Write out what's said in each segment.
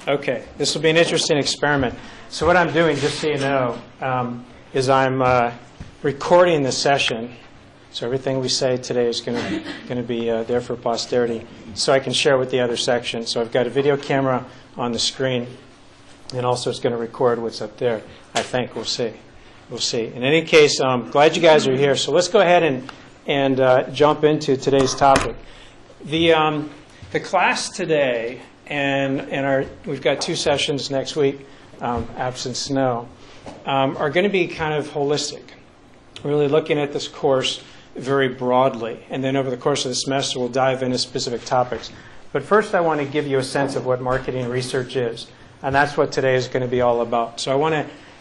Okay, this will be an interesting experiment. So what I'm doing, just so you know, is I'm recording the session. So everything we say today is going to be there for posterity, so I can share with the other section. So I've got a video camera on the screen, and also it's going to record what's up there. I think we'll see. We'll see. In any case, I'm glad you guys are here. So let's go ahead and jump into today's topic. The class today, and we've got 2 sessions next week, absent snow, are going to be kind of holistic. Really looking at this course very broadly, and then over the course of the semester we'll dive into specific topics. But first I want to give you a sense of what marketing research is, and that's what today is going to be all about. So I want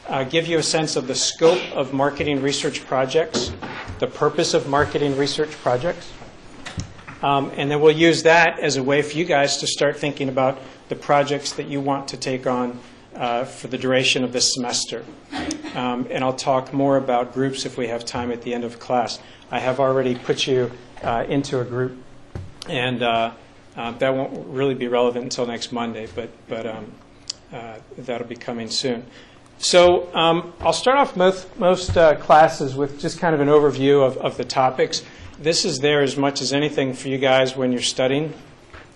to give you a sense of the scope of marketing research projects, the purpose of marketing research projects, and then we'll use that as a way for you guys to start thinking about the projects that you want to take on for the duration of this semester. And I'll talk more about groups if we have time at the end of class. I have already put you into a group, and that won't really be relevant until next Monday, but that'll be coming soon. So I'll start off most classes with just kind of an overview of the topics. This is there as much as anything for you guys when you're studying.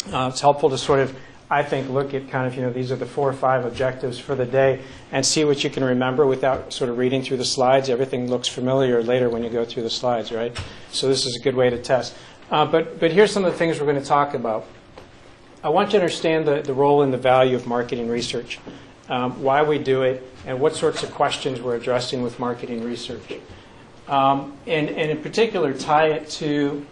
It's helpful to sort of, I think, look at kind of, these are the 4 or 5 objectives for the day and see what you can remember without sort of reading through the slides. Everything looks familiar later when you go through the slides, right? So this is a good way to test. But here's some of the things we're going to talk about. I want you to understand the role and the value of marketing research, why we do it, and what sorts of questions we're addressing with marketing research. And in particular, tie it to,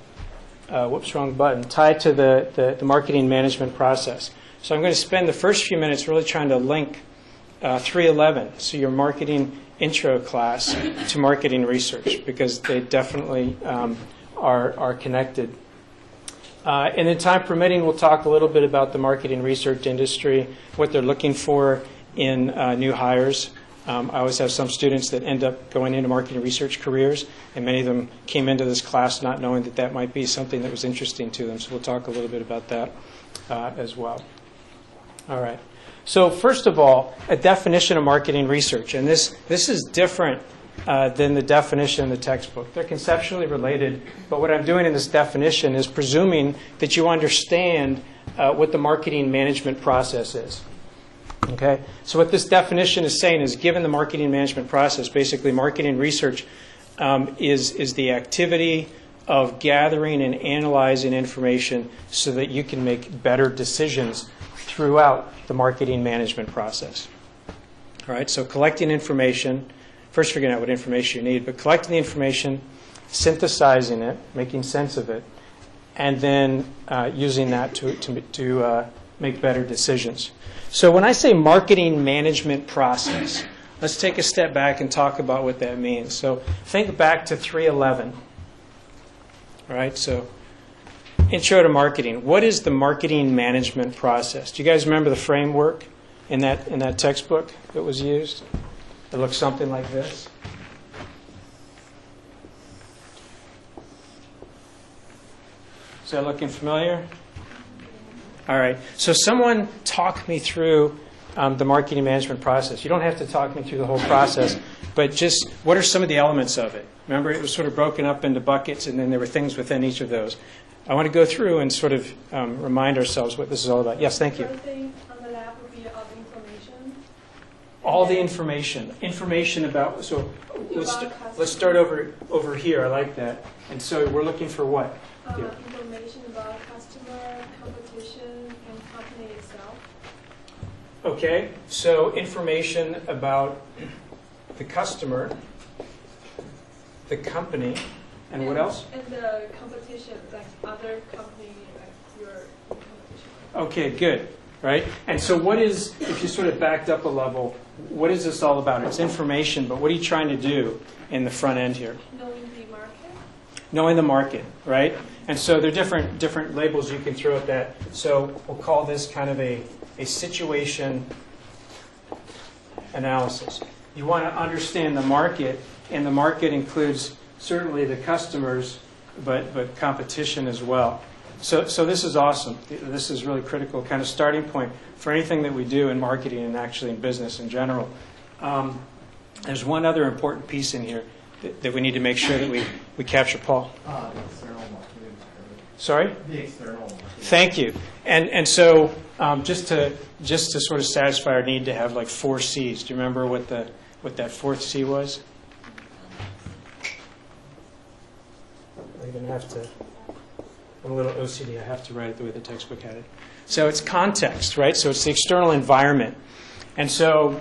tie it to the marketing management process. So I'm going to spend the first few minutes really trying to link 311, so your marketing intro class, to marketing research, because they definitely are connected. And then time permitting, we'll talk a little bit about the marketing research industry, what they're looking for in new hires. I always have some students that end up going into marketing research careers, and many of them came into this class not knowing that that might be something that was interesting to them. So we'll talk a little bit about that as well. All right. So first of all, a definition of marketing research. And this is different than the definition in the textbook. They're conceptually related, but what I'm doing in this definition is presuming that you understand what the marketing management process is. Okay? So what this definition is saying is, given the marketing management process, basically marketing research is the activity of gathering and analyzing information so that you can make better decisions throughout the marketing management process. All right, so collecting information, first figuring out what information you need, but collecting the information, synthesizing it, making sense of it, and then using that to make better decisions. So when I say marketing management process, let's take a step back and talk about what that means. So think back to 311. All right, so intro to marketing. What is the marketing management process? Do you guys remember the framework in that textbook that was used? It looks something like this. Is that looking familiar? All right. So someone talk me through the marketing management process. You don't have to talk me through the whole process, but just what are some of the elements of it? Remember, it was sort of broken up into buckets, and then there were things within each of those. I want to go through and sort of remind ourselves what this is all about. Yes, thank you. First thing on the left would be all the information. All the information. Information about, so let's start over here. I like that. And so we're looking for what? Information about customer, competition, and company itself. Okay, so information about the customer, the company, and what else? And the competition, like other company, like your competition. Okay, good. Right? And so what is, if you sort of backed up a level, what is this all about? It's information, but what are you trying to do in the front end here? Knowing the market. Knowing the market, right? And so there are different labels you can throw at that. So we'll call this kind of a situation analysis. You want to understand the market, and the market includes certainly the customers, but competition as well. So this is awesome. This is really critical, kind of starting point for anything that we do in marketing and actually in business in general. There's one other important piece in here that we need to make sure that we capture, Paul. The external marketing. Sorry? The external marketing. Thank you. And so just to sort of satisfy our need to have like 4 C's. Do you remember what that 4th C was? I'm going to have to. I'm a little OCD. I have to write it the way the textbook had it. So it's context, right? So it's the external environment. And so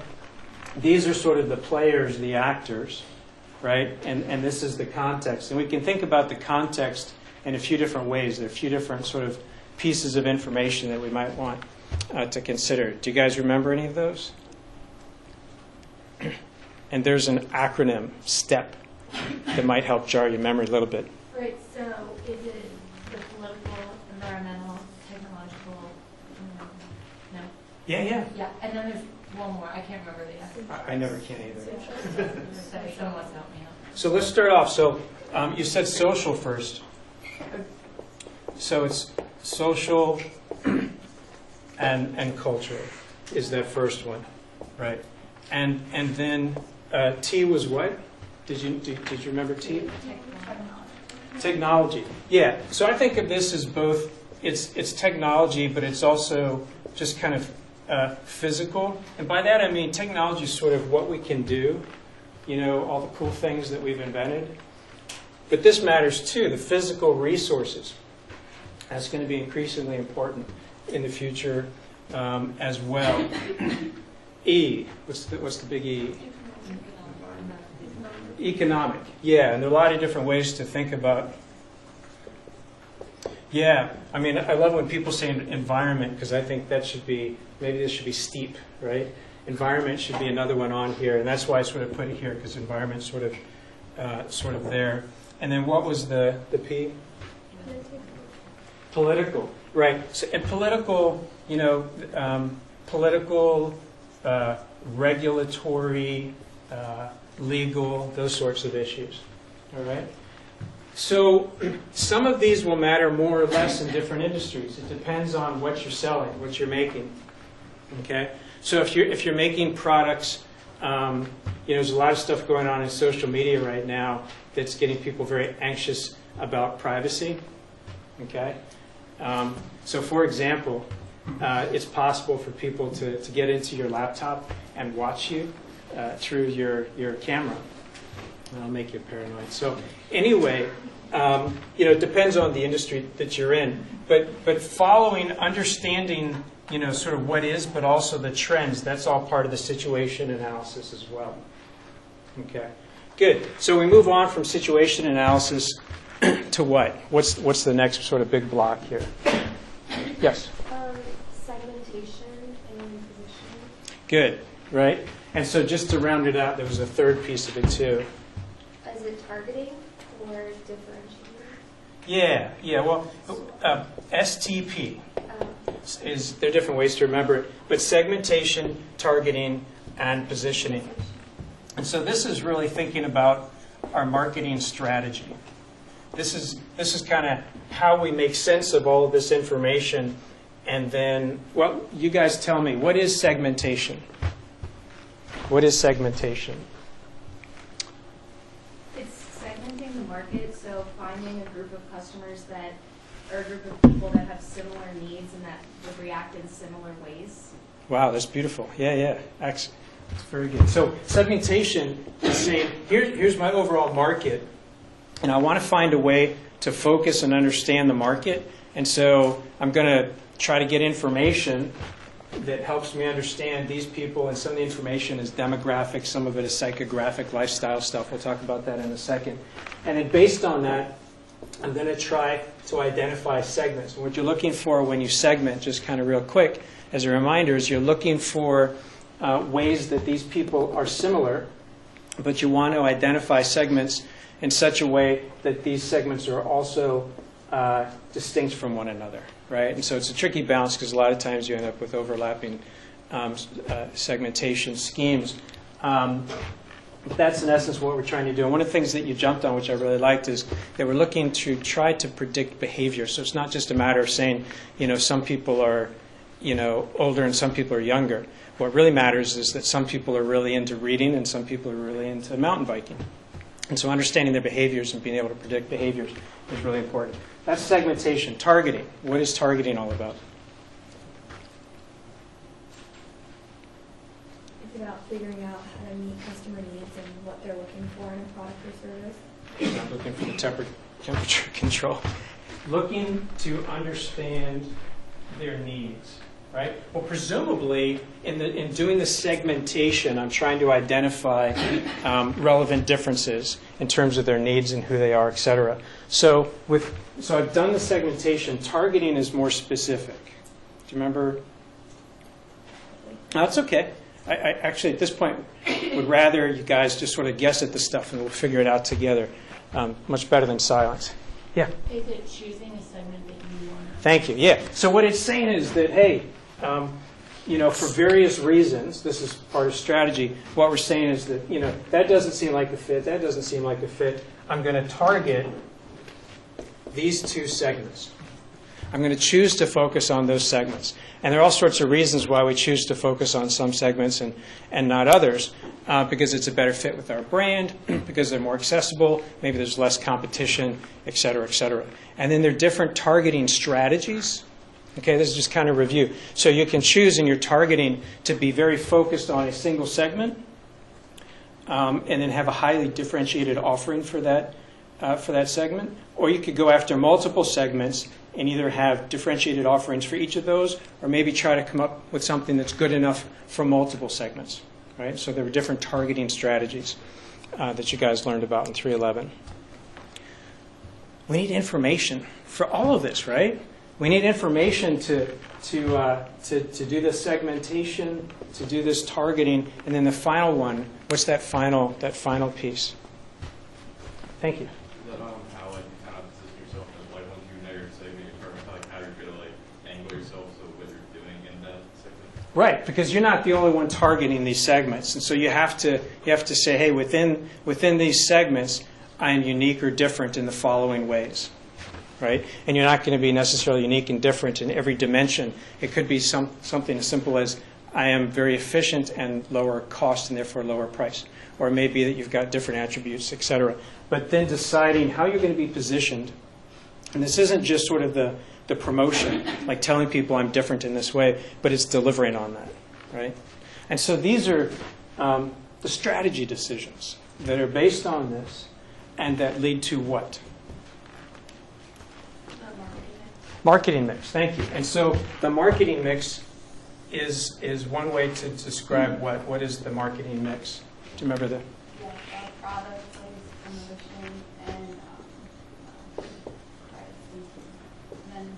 these are sort of the players, the actors, right? And this is the context. And we can think about the context in a few different ways. There are a few different sort of pieces of information that we might want to consider. Do you guys remember any of those? And there's an acronym, STEP, that might help jar your memory a little bit. Right, so is it the political, environmental, technological, no? Yeah. Yeah, and then there's one more, I can't remember the other. I never can either. Someone wants to help me out. So let's start off. So you said social first. So it's social and cultural is that first one, right? And then T was what? Did you remember T? Technology. Yeah. So I think of this as both. It's technology, but it's also just kind of physical. And by that I mean technology is sort of what we can do. You know, all the cool things that we've invented. But this matters too. The physical resources. That's going to be increasingly important in the future as well. E. What's the big E? Economic. Yeah, and there are a lot of different ways to think about. Yeah, I mean, I love when people say environment because I think that should be, maybe this should be steep, right? Environment should be another one on here, and that's why I sort of put it here because environment's sort of there. And then what was the P? Political, right? So, and political, you know, political, regulatory, legal, those sorts of issues. All right. So some of these will matter more or less in different industries. It depends on what you're selling, what you're making. Okay. So if you're making products, you know, there's a lot of stuff going on in social media right now that's getting people very anxious about privacy. Okay. So for example, it's possible for people to get into your laptop and watch you through your camera. That'll make you paranoid. So anyway, you know, it depends on the industry that you're in. But following, understanding, you know, sort of what is, but also the trends, that's all part of the situation analysis as well. Okay, good. So we move on from situation analysis to what? What's the next sort of big block here? Yes? Segmentation and positioning. Good, right? And so just to round it out, there was a third piece of it too. Is it targeting or differentiating? Yeah. Well, STP is, there are different ways to remember it, but segmentation, targeting, and positioning. And so this is really thinking about our marketing strategy. This is kind of how we make sense of all of this information, and then, well, you guys tell me, what is segmentation? What is segmentation? It's segmenting the market, so finding a group of customers that, or a group of people that have similar needs and that would react in similar ways. Wow, that's beautiful. Yeah. Excellent. That's very good. So segmentation is saying, here's my overall market, and I want to find a way to focus and understand the market. And so I'm going to try to get information that helps me understand these people, and some of the information is demographic, some of it is psychographic, lifestyle stuff. We'll talk about that in a second. And then based on that, I'm going to try to identify segments. And what you're looking for when you segment, just kind of real quick, as a reminder, is you're looking for ways that these people are similar, but you want to identify segments in such a way that these segments are also distinct from one another, right? And so it's a tricky balance because a lot of times you end up with overlapping segmentation schemes. But that's in essence what we're trying to do. And one of the things that you jumped on, which I really liked, is that we're looking to try to predict behavior. So it's not just a matter of saying, some people are, older and some people are younger. What really matters is that some people are really into reading and some people are really into mountain biking. And so understanding their behaviors and being able to predict behaviors is really important. That's segmentation. Targeting. What is targeting all about? It's about figuring out how to meet customer needs and what they're looking for in a product or service. You're not looking for the temperature control. Looking to understand their needs, right? Well, presumably, in doing the segmentation, I'm trying to identify relevant differences in terms of their needs and who they are, et cetera. So I've done the segmentation. Targeting is more specific. Do you remember? No, that's okay. I actually, at this point, would rather you guys just sort of guess at the stuff and we'll figure it out together. Much better than silence. Yeah? Is it choosing a segment that you want to? Thank you. Yeah. So what it's saying is that, hey, for various reasons, this is part of strategy, what we're saying is that, that doesn't seem like a fit, that doesn't seem like a fit. I'm going to target these two segments. I'm going to choose to focus on those segments. And there are all sorts of reasons why we choose to focus on some segments and not others, because it's a better fit with our brand, because they're more accessible, maybe there's less competition, et cetera, et cetera. And then there are different targeting strategies. Okay, this is just kind of review. So you can choose in your targeting to be very focused on a single segment and then have a highly differentiated offering for that segment. Or you could go after multiple segments and either have differentiated offerings for each of those or maybe try to come up with something that's good enough for multiple segments. Right? So there were different targeting strategies that you guys learned about in 311. We need information for all of this, right? We need information to do this segmentation, to do this targeting, and then the final one. What's that final piece? Thank you. Is that how like you kind of position yourself as like once you know your segment, you determine how you're gonna like angle yourself so what you're doing in that segment? Right, because you're not the only one targeting these segments, and so you have to say, hey, within these segments, I am unique or different in the following ways. Right? And you're not going to be necessarily unique and different in every dimension. It could be something as simple as I am very efficient and lower cost and therefore lower price. Or it may be that you've got different attributes, et cetera. But then deciding how you're going to be positioned. And this isn't just sort of the promotion, like telling people I'm different in this way, but it's delivering on that. Right? And so these are the strategy decisions that are based on this and that lead to what? Marketing mix, thank you. And so the marketing mix is one way to describe what is the marketing mix. Do you remember that? Yeah, product, promotion, and price. And then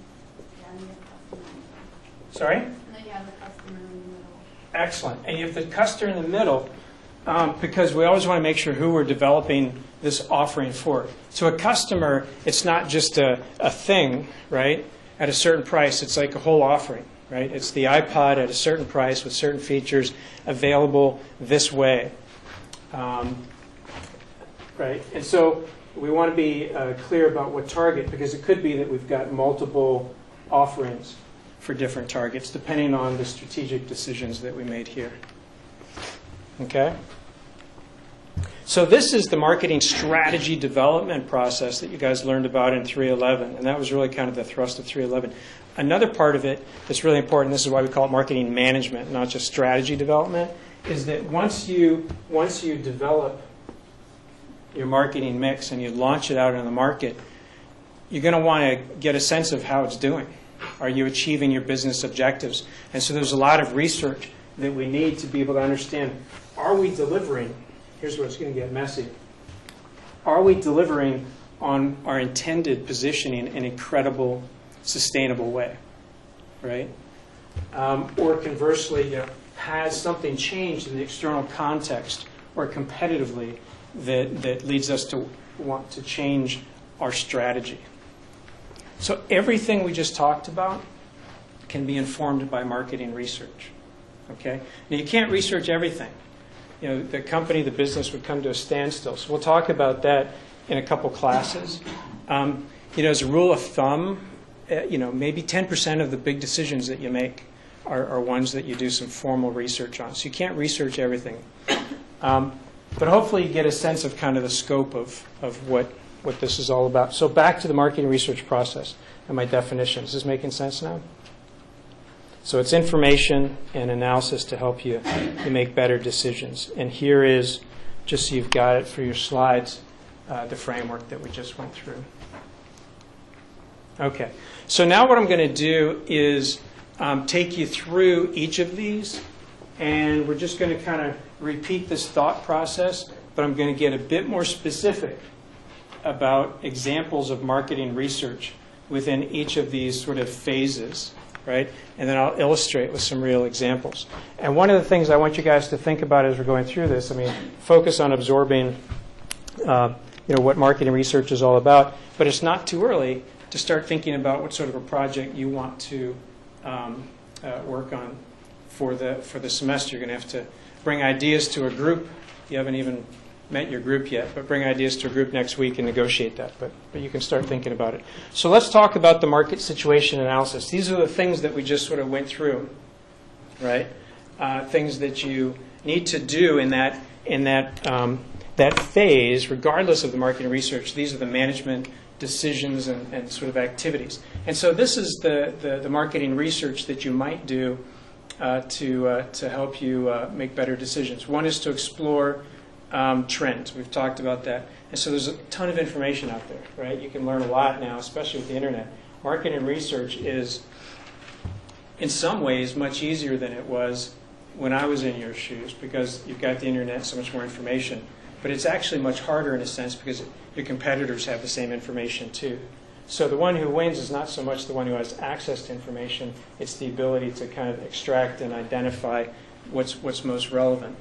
you have customer. Sorry? And then you have the customer in the middle. Excellent. And you have the customer in the middle because we always want to make sure who we're developing this offering for. So a customer, it's not just a thing, right, at a certain price. It's like a whole offering, right? It's the iPod at a certain price with certain features available this way. Right? And so we want to be clear about what target, because it could be that we've got multiple offerings for different targets, depending on the strategic decisions that we made here. Okay? So this is the marketing strategy development process that you guys learned about in 311, and that was really kind of the thrust of 311. Another part of it that's really important, this is why we call it marketing management, not just strategy development, is that once you develop your marketing mix and you launch it out in the market, you're going to want to get a sense of how it's doing. Are you achieving your business objectives? And so there's a lot of research that we need to be able to understand, are we delivering? Here's where it's going to get messy. Are we delivering on our intended positioning in a credible, sustainable way? Right? Or conversely, has something changed in the external context or competitively that leads us to want to change our strategy? So everything we just talked about can be informed by marketing research. Okay? Now, you can't research everything. the company, the business would come to a standstill. So we'll talk about that in a couple classes. As a rule of thumb, maybe 10% of the big decisions that you make are ones that you do some formal research on. So you can't research everything. But hopefully you get a sense of kind of the scope of what this is all about. So back to the marketing research process and my definition. Is this making sense now? So it's information and analysis to help you make better decisions. And here is, just so you've got it for your slides, the framework that we just went through. Okay. So now what I'm going to do is take you through each of these, and we're just going to kind of repeat this thought process, but I'm going to get a bit more specific about examples of marketing research within each of these sort of phases, right? And then I'll illustrate with some real examples. And one of the things I want you guys to think about as we're going through this, focus on absorbing what marketing research is all about, but it's not too early to start thinking about what sort of a project you want to work on for the semester. You're going to have to bring ideas to a group. You haven't even met your group yet, but bring ideas to a group next week and negotiate that. But you can start thinking about it. So let's talk about the market situation analysis. These are the things that we just sort of went through, right? Things that you need to do in that phase, regardless of the marketing research. These are the management decisions and sort of activities. And so this is the marketing research that you might do to help you make better decisions. One is to explore trends. We've talked about that. And so there's a ton of information out there, right? You can learn a lot now, especially with the internet. Marketing research is, in some ways, much easier than it was when I was in your shoes, because you've got the internet, so much more information. But it's actually much harder in a sense because your competitors have the same information too. So the one who wins is not so much the one who has access to information, it's the ability to kind of extract and identify what's most relevant.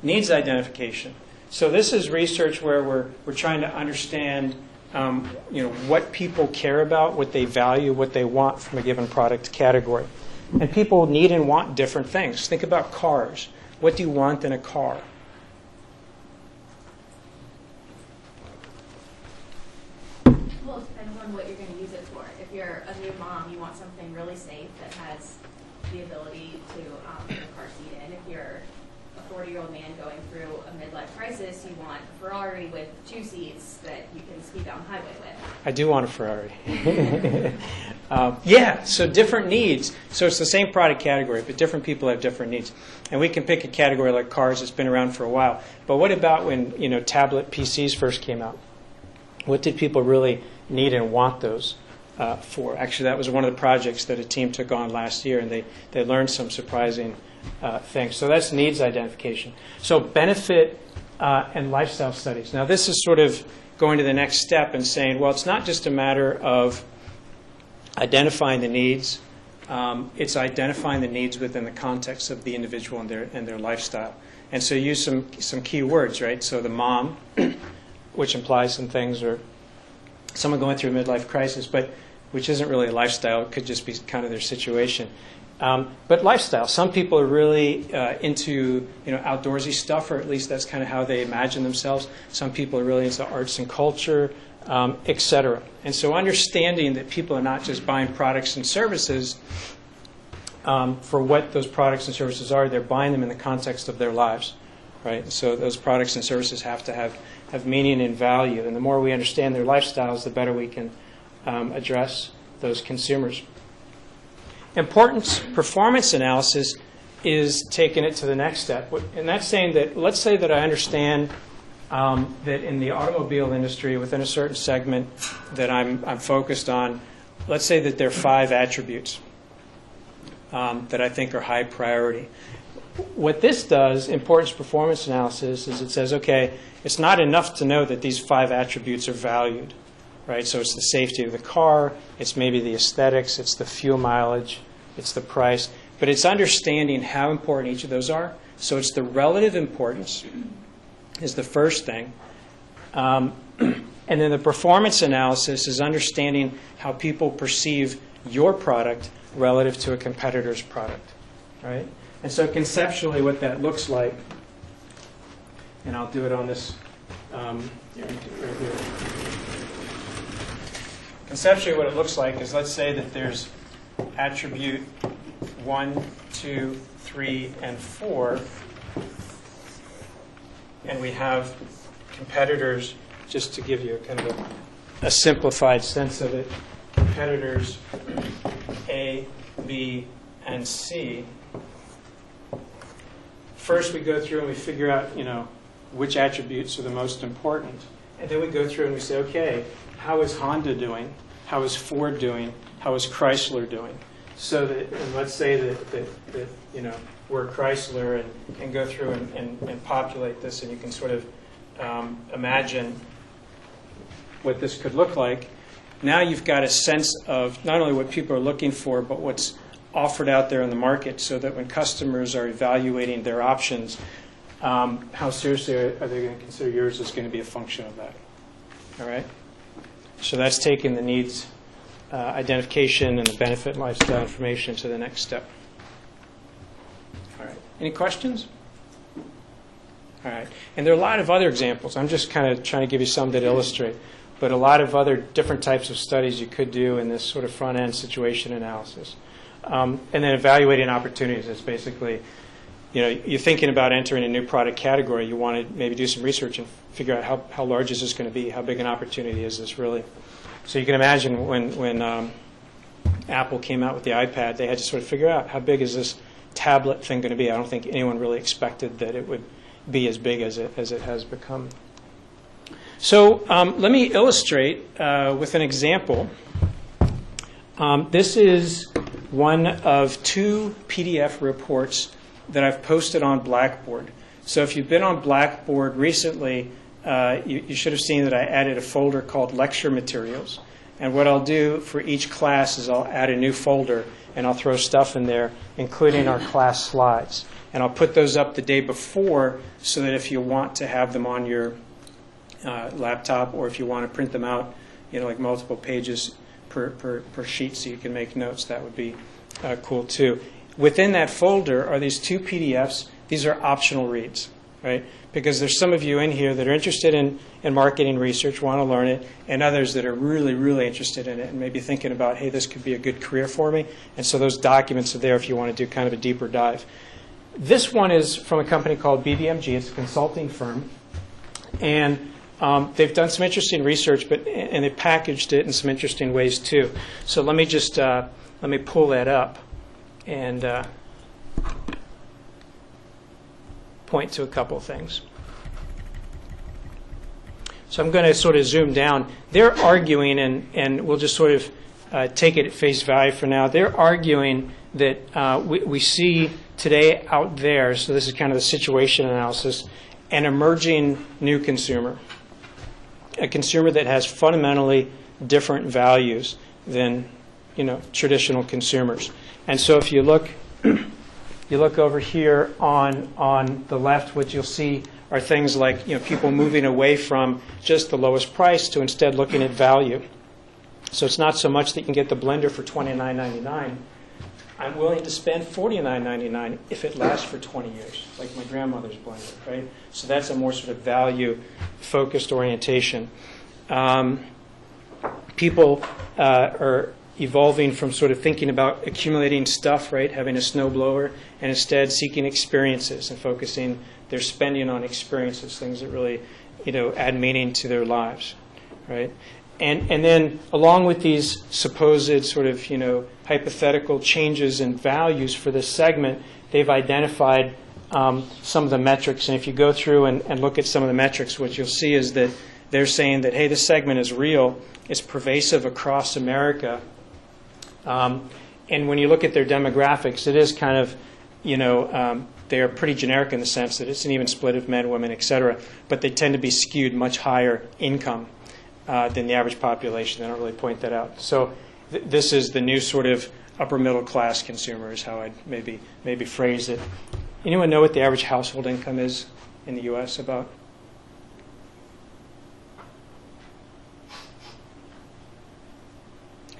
Needs identification. So this is research where we're trying to understand what people care about, what they value, what they want from a given product category. And people need and want different things. Think about cars. What do you want in a car? Well, it depends on what you're going to use it for. If you're a new mom, you want something really safe that has the ability to put a car seat in. If you're a 40-year-old man going through a midlife crisis, you want a Ferrari with 2 seats that you can speed down the highway with. I do want a Ferrari. Yeah, so different needs. So it's the same product category, but different people have different needs. And we can pick a category like cars that's been around for a while. But what about when tablet PCs first came out? What did people really need and want those for? Actually, that was one of the projects that a team took on last year, and they learned some surprising things. So that's needs identification. So benefit and lifestyle studies. Now, this is sort of going to the next step and saying, well, it's not just a matter of identifying the needs. It's identifying the needs within the context of the individual and their lifestyle. And so use some key words, right? So the mom, which implies some things, or someone going through a midlife crisis, but which isn't really a lifestyle. It could just be kind of their situation. But lifestyle. Some people are really into outdoorsy stuff, or at least that's kind of how they imagine themselves. Some people are really into arts and culture, etc. And so understanding that people are not just buying products and services for what those products and services are, they're buying them in the context of their lives, right? So those products and services have to have meaning and value. And the more we understand their lifestyles, the better we can address those consumers. Importance performance analysis is taking it to the next step. And that's saying that, let's say that I understand that in the automobile industry, within a certain segment that I'm focused on, let's say that there are 5 attributes that I think are high priority. What this does, importance performance analysis, is it says, okay, it's not enough to know that these 5 attributes are valued. Right? So it's the safety of the car, it's maybe the aesthetics, it's the fuel mileage, it's the price, but it's understanding how important each of those are. So it's the relative importance is the first thing. And then the performance analysis is understanding how people perceive your product relative to a competitor's product. right? And so conceptually what that looks like, and I'll do it on this right here. Conceptually what it looks like is, let's say that there's attribute 1, 2, 3, and 4, and we have competitors, just to give you kind of a simplified sense of it, competitors A, B, and C. First we go through and we figure out, which attributes are the most important. And then we go through and we say, okay, how is Honda doing? How is Ford doing? How is Chrysler doing? So that, and let's say that we're Chrysler and go through and populate this, and you can sort of imagine what this could look like. Now you've got a sense of not only what people are looking for, but what's offered out there in the market, so that when customers are evaluating their options, how seriously are they going to consider yours is going to be a function of that. All right? So that's taking the needs identification and the benefit and lifestyle information to the next step. All right. Any questions? All right. And there are a lot of other examples. I'm just kind of trying to give you some that illustrate. But a lot of other different types of studies you could do in this sort of front-end situation analysis. And then evaluating opportunities. It's basically, you're thinking about entering a new product category. You want to maybe do some research and figure out how large is this going to be? How big an opportunity is this really? So you can imagine when Apple came out with the iPad, they had to sort of figure out how big is this tablet thing going to be. I don't think anyone really expected that it would be as big as it has become. So let me illustrate with an example. This is one of 2 PDF reports that I've posted on Blackboard. So if you've been on Blackboard recently, you should have seen that I added a folder called Lecture Materials. And what I'll do for each class is I'll add a new folder, and I'll throw stuff in there, including our class slides. And I'll put those up the day before, so that if you want to have them on your laptop, or if you want to print them out, like multiple pages per sheet so you can make notes, that would be cool too. Within that folder are these 2 PDFs. These are optional reads, right? Because there's some of you in here that are interested in marketing research, want to learn it, and others that are really, really interested in it and maybe thinking about, hey, this could be a good career for me. And so those documents are there if you want to do kind of a deeper dive. This one is from a company called BBMG. It's a consulting firm. And they've done some interesting research, and they packaged it in some interesting ways too. So let me just let me pull that up and point to a couple of things. So I'm going to sort of zoom down. They're arguing, and we'll just sort of take it at face value for now. They're arguing that we see today out there, so this is kind of the situation analysis, an emerging new consumer. A consumer that has fundamentally different values than traditional consumers. And so if you look over here on the left, what you'll see are things like people moving away from just the lowest price to instead looking at value. So it's not so much that you can get the blender for $29.99. I'm willing to spend $49.99 if it lasts for 20 years, like my grandmother's blender, right? So that's a more sort of value-focused orientation. People are evolving from sort of thinking about accumulating stuff, right, having a snowblower, and instead seeking experiences and focusing their spending on experiences, things that really, add meaning to their lives, right? And then along with these supposed sort of, hypothetical changes in values for this segment, they've identified some of the metrics. And if you go through and look at some of the metrics, what you'll see is that they're saying that, hey, this segment is real. It's pervasive across America. And when you look at their demographics, it is kind of, they are pretty generic in the sense that it's an even split of men, women, et cetera. But they tend to be skewed much higher income than the average population. They don't really point that out. So this is the new sort of upper middle class consumer is how I'd maybe phrase it. Anyone know what the average household income is in the U.S. about?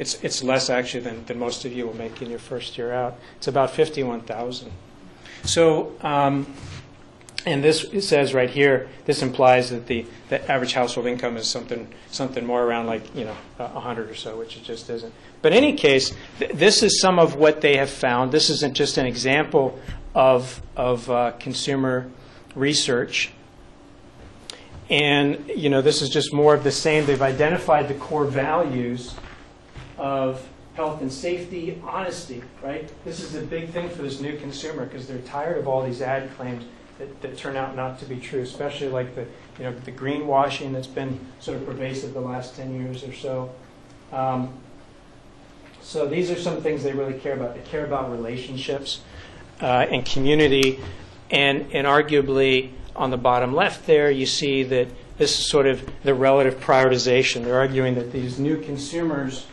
It's less actually than most of you will make in your first year out. It's about $51,000. So, and this it says right here, this implies that the average household income is something more around like 100 or so, which it just isn't. But in any case, this is some of what they have found. This isn't just an example of consumer research. And this is just more of the same. They've identified the core values of health and safety, honesty, right? This is a big thing for this new consumer because they're tired of all these ad claims that turn out not to be true, especially like the greenwashing that's been sort of pervasive the last 10 years or so. So these are some things they really care about. They care about relationships and community, and arguably on the bottom left there, you see that this is sort of the relative prioritization. They're arguing that these new consumers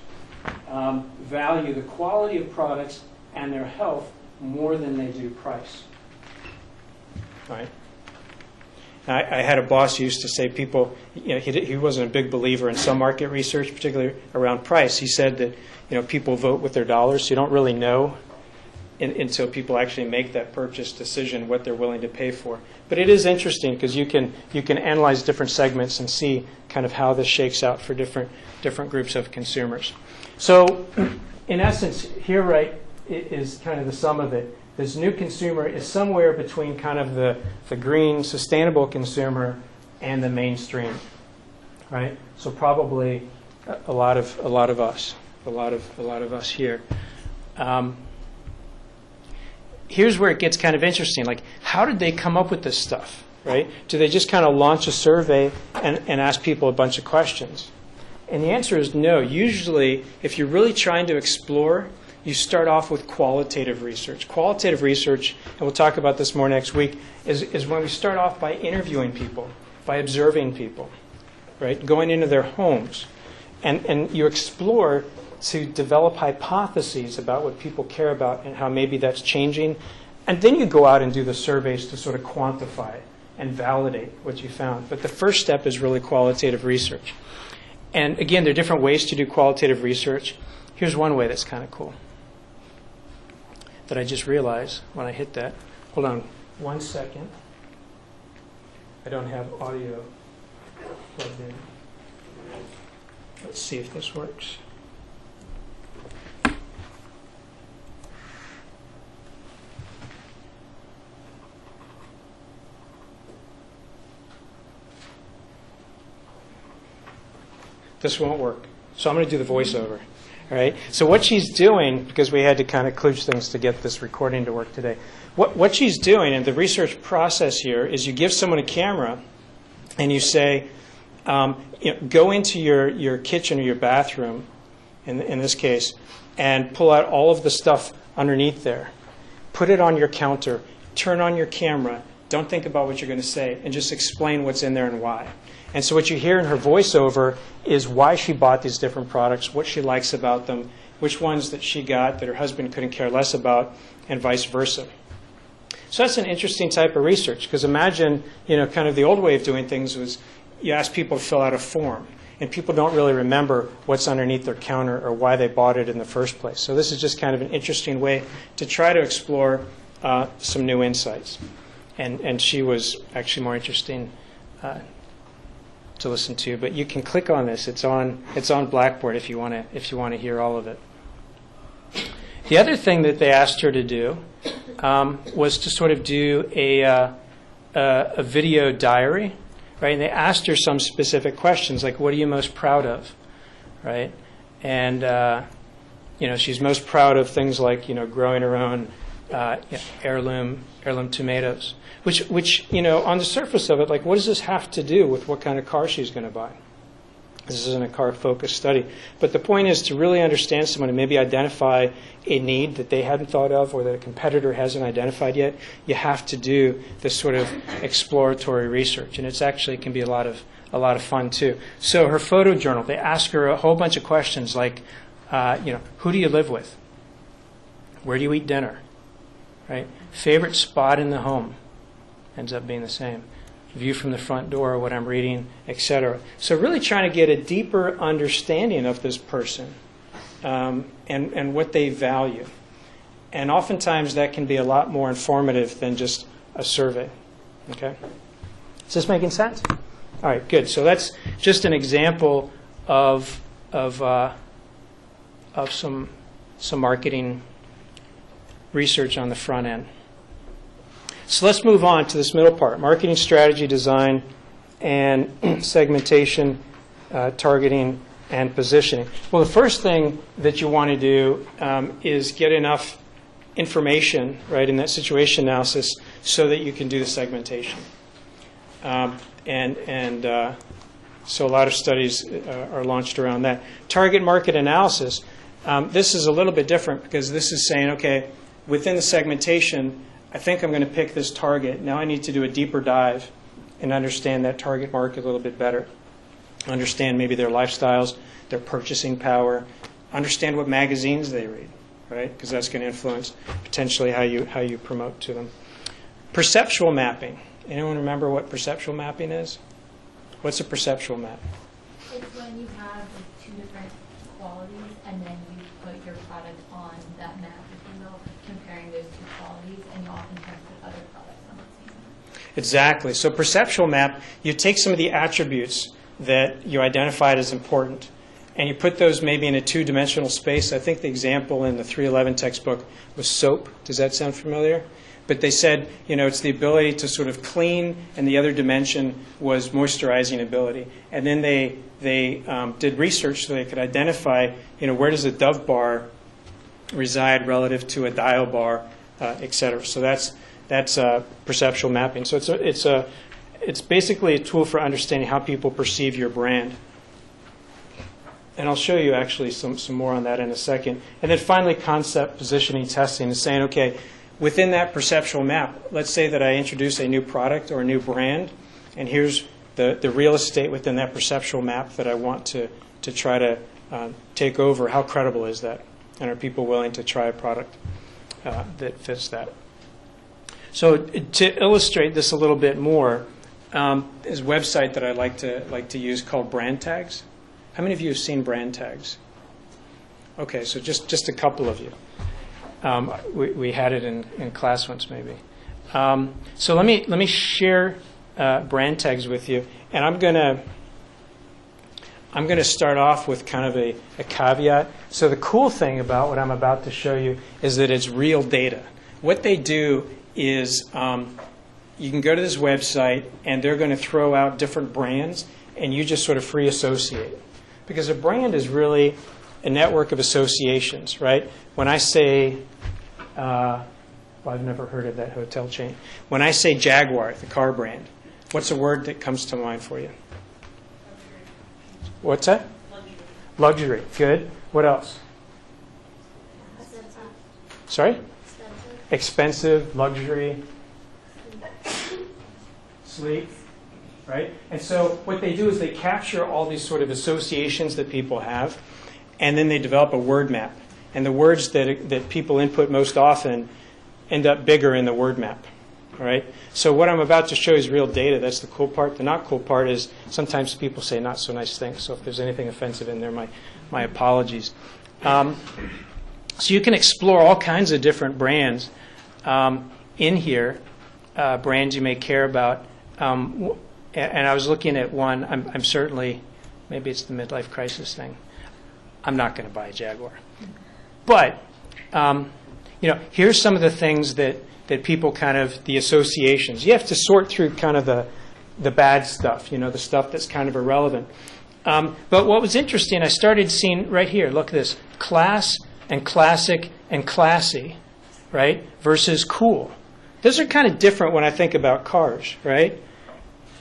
value the quality of products and their health more than they do price. Right? I had a boss who used to say people, he wasn't a big believer in some market research, particularly around price. He said that people vote with their dollars, so you don't really know until people actually make that purchase decision what they're willing to pay for. But it is interesting because you can analyze different segments and see kind of how this shakes out for different groups of consumers. So in essence, here right is kind of the sum of it. This new consumer is somewhere between kind of the green, sustainable consumer and the mainstream, right? So probably a lot of us here. Here's where it gets kind of interesting. Like, how did they come up with this stuff, right? Do they just kind of launch a survey and ask people a bunch of questions? And the answer is no. Usually, if you're really trying to explore, you start off with qualitative research. Qualitative research, and we'll talk about this more next week, is when we start off by interviewing people, by observing people, right? Going into their homes. And you explore to develop hypotheses about what people care about and how maybe that's changing. And then you go out and do the surveys to sort of quantify and validate what you found. But the first step is really qualitative research. And again, there are different ways to do qualitative research. Here's one way that's kind of cool that I just realized when I hit that. Hold on 1 second. I don't have audio plugged in. Let's see if this works. This won't work. So I'm going to do the voiceover. All right. So what she's doing, because we had to kind of kludge things to get this recording to work today, what she's doing in the research process here is you give someone a camera and you say, go into your kitchen or your bathroom, in this case, and pull out all of the stuff underneath there. Put it on your counter. Turn on your camera. Don't think about what you're going to say, and just explain what's in there and why. And so what you hear in her voiceover is why she bought these different products, what she likes about them, which ones that she got that her husband couldn't care less about, and vice versa. So that's an interesting type of research, because imagine, kind of the old way of doing things was you ask people to fill out a form, and people don't really remember what's underneath their counter or why they bought it in the first place. So this is just kind of an interesting way to try to explore some new insights. And she was actually more interesting to listen to, but you can click on this. It's on Blackboard if you want to hear all of it. The other thing that they asked her to do was to sort of do a video diary, right? And they asked her some specific questions, like, what are you most proud of, right? And she's most proud of things like growing her own heirloom tomatoes, which on the surface of it, like, what does this have to do with what kind of car she's going to buy? This isn't a car-focused study. But the point is to really understand someone and maybe identify a need that they hadn't thought of or that a competitor hasn't identified yet. You have to do this sort of exploratory research, and it's actually can be a lot of fun too. So her photo journal, they ask her a whole bunch of questions like, who do you live with? Where do you eat dinner? Right? Favorite spot in the home ends up being the same. View from the front door, what I'm reading, etc. So really trying to get a deeper understanding of this person and what they value. And oftentimes that can be a lot more informative than just a survey. Okay? Is this making sense? All right, good. So that's just an example of some marketing research on the front end. So let's move on to this middle part: marketing strategy, design, and segmentation, targeting, and positioning. Well, the first thing that you want to do is get enough information, right, in that situation analysis so that you can do the segmentation. So a lot of studies are launched around that. Target market analysis. This is a little bit different because this is saying, okay, within the segmentation, I think I'm going to pick this target. Now I need to do a deeper dive and understand that target market a little bit better. Understand maybe their lifestyles, their purchasing power, understand what magazines they read, right? Because that's going to influence potentially how you promote to them. Perceptual mapping. Anyone remember what perceptual mapping is? What's a perceptual map? It's when you have like 2 different qualities and then you put your product on that map, if you will, comparing those 2 qualities, and you oftentimes put other products on the same map. Exactly. So perceptual map, you take some of the attributes that you identified as important, and you put those maybe in a 2-dimensional space. I think the example in the 311 textbook was soap. Does that sound familiar? But they said, it's the ability to sort of clean, and the other dimension was moisturizing ability. And then they did research so they could identify, where does a Dove bar reside relative to a Dial bar, et cetera. So that's perceptual mapping. So it's basically a tool for understanding how people perceive your brand. And I'll show you actually some more on that in a second. And then finally, concept positioning testing is saying, okay, within that perceptual map, let's say that I introduce a new product or a new brand, and here's the real estate within that perceptual map that I want to try to take over. How credible is that? And are people willing to try a product that fits that? So to illustrate this a little bit more, is a website that I like to use called Brand Tags. How many of you have seen Brand Tags? Okay, so just a couple of you. We had it in class once, maybe. So let me share Brand Tags with you, and I'm gonna start off with kind of a caveat. So the cool thing about what I'm about to show you is that it's real data. What they do is you can go to this website, and they're going to throw out different brands, and you just sort of free associate. Because a brand is really a network of associations, right? When I say, I've never heard of that hotel chain. When I say Jaguar, the car brand, what's a word that comes to mind for you? What's that? Luxury. Good. What else? Sorry? Expensive, luxury, sleek, right? And so what they do is they capture all these sort of associations that people have, and then they develop a word map. And the words that people input most often end up bigger in the word map, all right? So what I'm about to show you is real data. That's the cool part. The not cool part is sometimes people say not so nice things. So if there's anything offensive in there, my apologies. So you can explore all kinds of different brands in here, brands you may care about. And I was looking at one. I'm certainly, maybe it's the midlife crisis thing. I'm not going to buy a Jaguar. But, here's some of the things that people kind of, the associations. You have to sort through kind of the bad stuff, the stuff that's kind of irrelevant. But what was interesting, I started seeing right here, look at this, class and classic and classy, right, versus cool. Those are kind of different when I think about cars, right?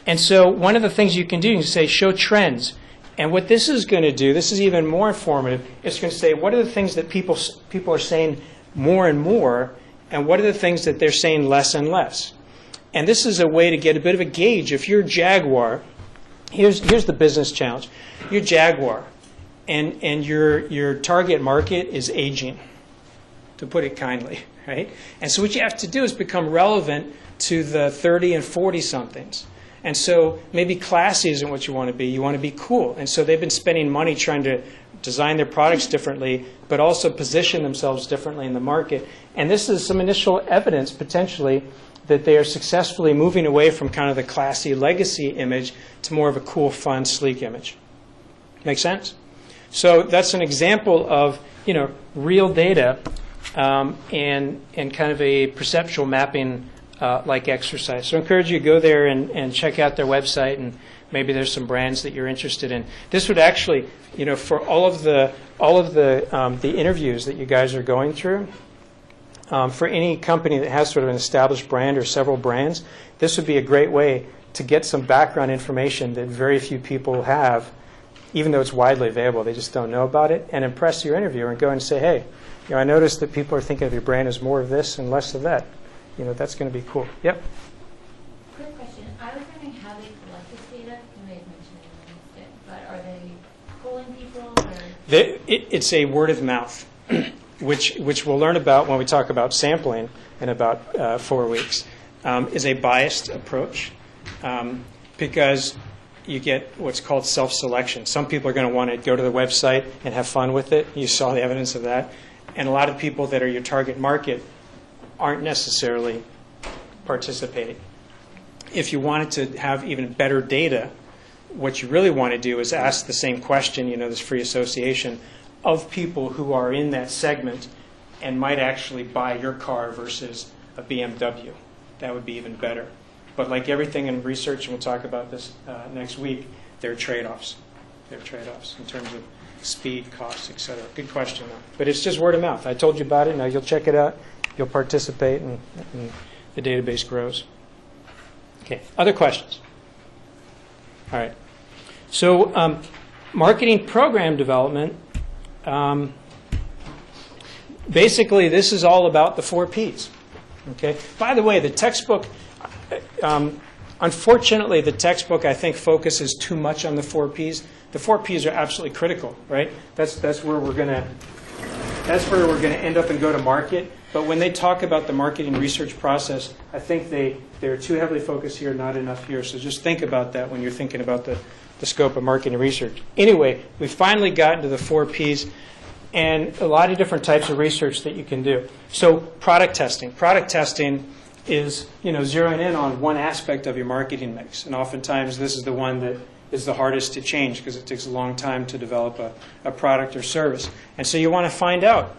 And so one of the things you can do, you can say show trends. And what this is going to do, this is even more informative, it's going to say what are the things that people are saying more and more, and what are the things that they're saying less and less. And this is a way to get a bit of a gauge. If you're Jaguar, here's the business challenge. You're Jaguar, and your target market is aging, to put it kindly, right? And so what you have to do is become relevant to the 30 and 40-somethings. And so maybe classy isn't what you want to be. You want to be cool. And so they've been spending money trying to design their products differently, but also position themselves differently in the market. And this is some initial evidence, potentially, that they are successfully moving away from kind of the classy legacy image to more of a cool, fun, sleek image. Make sense? So that's an example of, real data and kind of a perceptual mapping like exercise. So I encourage you to go there and check out their website, and maybe there's some brands that you're interested in. This would actually, for all of the interviews that you guys are going through, for any company that has sort of an established brand or several brands, this would be a great way to get some background information that very few people have, even though it's widely available. They just don't know about it, and impress your interviewer and go and say, hey, I noticed that people are thinking of your brand as more of this and less of that. That's going to be cool. Yep. Quick question. I was wondering how they collect this data. You may have mentioned it and I missed it, but are they polling people? Or? It's a word of mouth, which we'll learn about when we talk about sampling in about 4 weeks, is a biased approach because you get what's called self-selection. Some people are going to want to go to the website and have fun with it. You saw the evidence of that. And a lot of people that are your target market aren't necessarily participating. If you wanted to have even better data, what you really want to do is ask the same question, this free association, of people who are in that segment and might actually buy your car versus a BMW. That would be even better. But like everything in research, and we'll talk about this next week, there are trade-offs. There are trade-offs in terms of speed, costs, et cetera. Good question, though. But it's just word of mouth. I told you about it. Now you'll check it out. You'll participate, and the database grows. Okay, other questions? All right. So marketing program development, basically this is all about the 4 Ps. Okay. By the way, the textbook, unfortunately, the textbook, I think, focuses too much on the 4 Ps. The 4 Ps are absolutely critical, right? That's where we're going to end up and go to market. But when they talk about the marketing research process, I think they're too heavily focused here, not enough here. So just think about that when you're thinking about the scope of marketing research. Anyway, we finally gotten to the 4 Ps and a lot of different types of research that you can do. So product testing. Product testing is zeroing in on one aspect of your marketing mix. And oftentimes this is the one that is the hardest to change because it takes a long time to develop a product or service. And so you want to find out,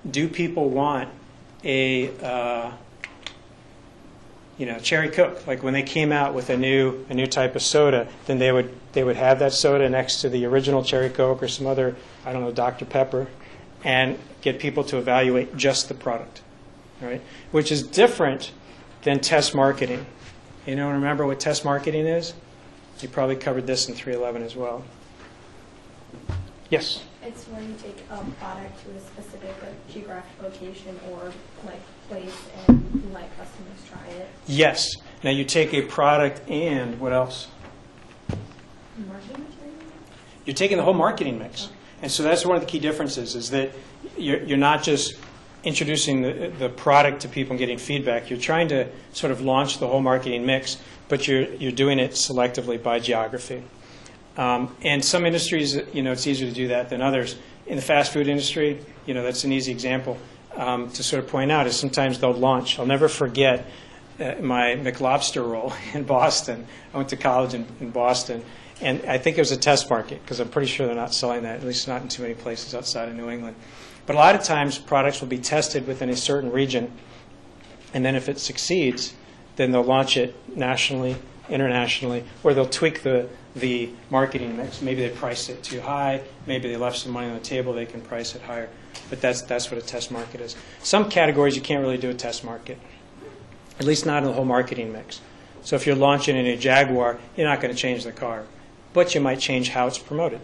do people want a Cherry Coke? Like when they came out with a new type of soda, then they would have that soda next to the original Cherry Coke or some other, Dr. Pepper, and get people to evaluate just the product, right? Which is different than test marketing. Remember what test marketing is? You probably covered this in 311 as well. Yes? It's where you take a product to a specific geographic location or place and let customers try it. Yes. Now you take a product and what else? Marketing material? You're taking the whole marketing mix. And so that's one of the key differences is that you're not just introducing the product to people and getting feedback. You're trying to sort of launch the whole marketing mix, but you're doing it selectively by geography. And some industries, it's easier to do that than others. In the fast food industry, that's an easy example to sort of point out is sometimes they'll launch. I'll never forget my McLobster roll in Boston. I went to college in Boston, and I think it was a test market because I'm pretty sure they're not selling that, at least not in too many places outside of New England. But a lot of times products will be tested within a certain region, and then if it succeeds, then they'll launch it nationally, internationally, or they'll tweak the marketing mix. Maybe they priced it too high. Maybe they left some money on the table. They can price it higher. But that's what a test market is. Some categories you can't really do a test market, at least not in the whole marketing mix. So if you're launching a new Jaguar, you're not going to change the car, but you might change how it's promoted,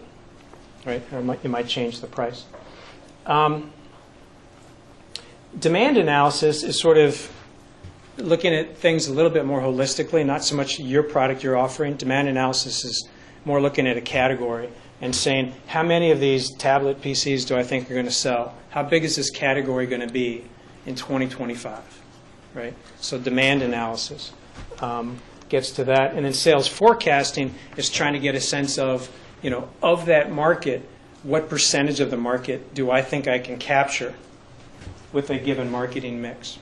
right? Or you might change the price. Demand analysis is sort of looking at things a little bit more holistically, not so much your product you're offering. Demand analysis is more looking at a category and saying, how many of these tablet PCs do I think are going to sell? How big is this category going to be in 2025? right? So demand analysis gets to that. And then sales forecasting is trying to get a sense of, of that market, what percentage of the market do I think I can capture with a given marketing mix,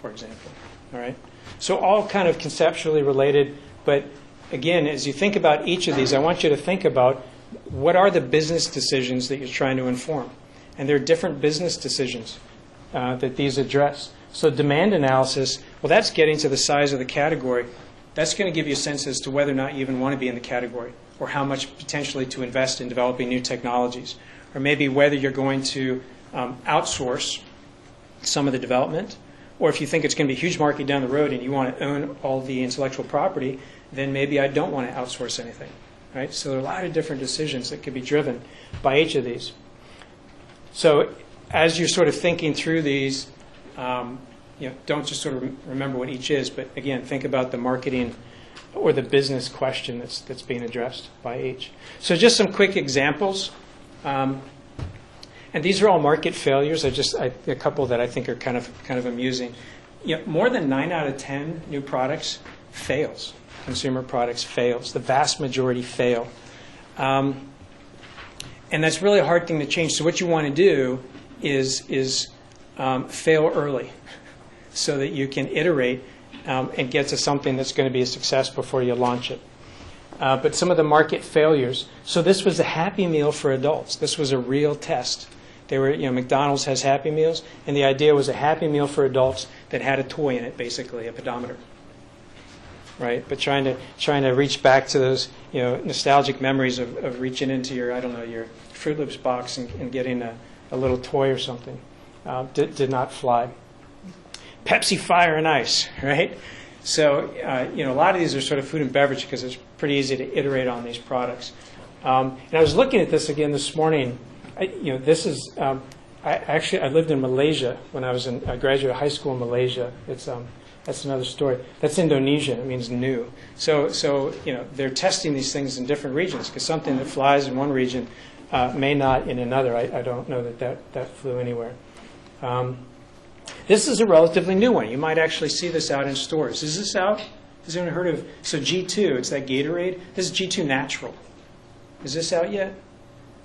for example. All right? So all kind of conceptually related, but again, as you think about each of these, I want you to think about what are the business decisions that you're trying to inform. And there are different business decisions that these address. So demand analysis, well, that's getting to the size of the category. That's going to give you a sense as to whether or not you even want to be in the category, or how much potentially to invest in developing new technologies, or maybe whether you're going to outsource some of the development, or if you think it's going to be a huge market down the road and you want to own all the intellectual property, then maybe I don't want to outsource anything. Right? So there are a lot of different decisions that could be driven by each of these. So as you're sort of thinking through these, don't just sort of remember what each is, but again, think about the marketing or the business question that's being addressed by each. So just some quick examples. And these are all market failures. A couple that I think are kind of amusing. More than 9 out of 10 new products fails. Consumer products fails. The vast majority fail. And that's really a hard thing to change. So what you want to do is fail early so that you can iterate and get to something that's going to be a success before you launch it. But some of the market failures. So this was a Happy Meal for adults. This was a real test. They were, McDonald's has Happy Meals, and the idea was a Happy Meal for adults that had a toy in it, basically, a pedometer. Right? But trying to reach back to those, nostalgic memories of reaching into your Fruit Loops box and getting a little toy or something did not fly. Pepsi Fire and Ice, right? So, a lot of these are sort of food and beverage because it's pretty easy to iterate on these products. And I was looking at this again this morning. This is I lived in Malaysia when I graduated high school in Malaysia. That's another story. That's Indonesia. It means new. So they're testing these things in different regions because something that flies in one region may not in another. I don't know that flew anywhere. This is a relatively new one. You might actually see this out in stores. Is this out? Has anyone heard of? So G2, it's that Gatorade. This is G2 Natural. Is this out yet?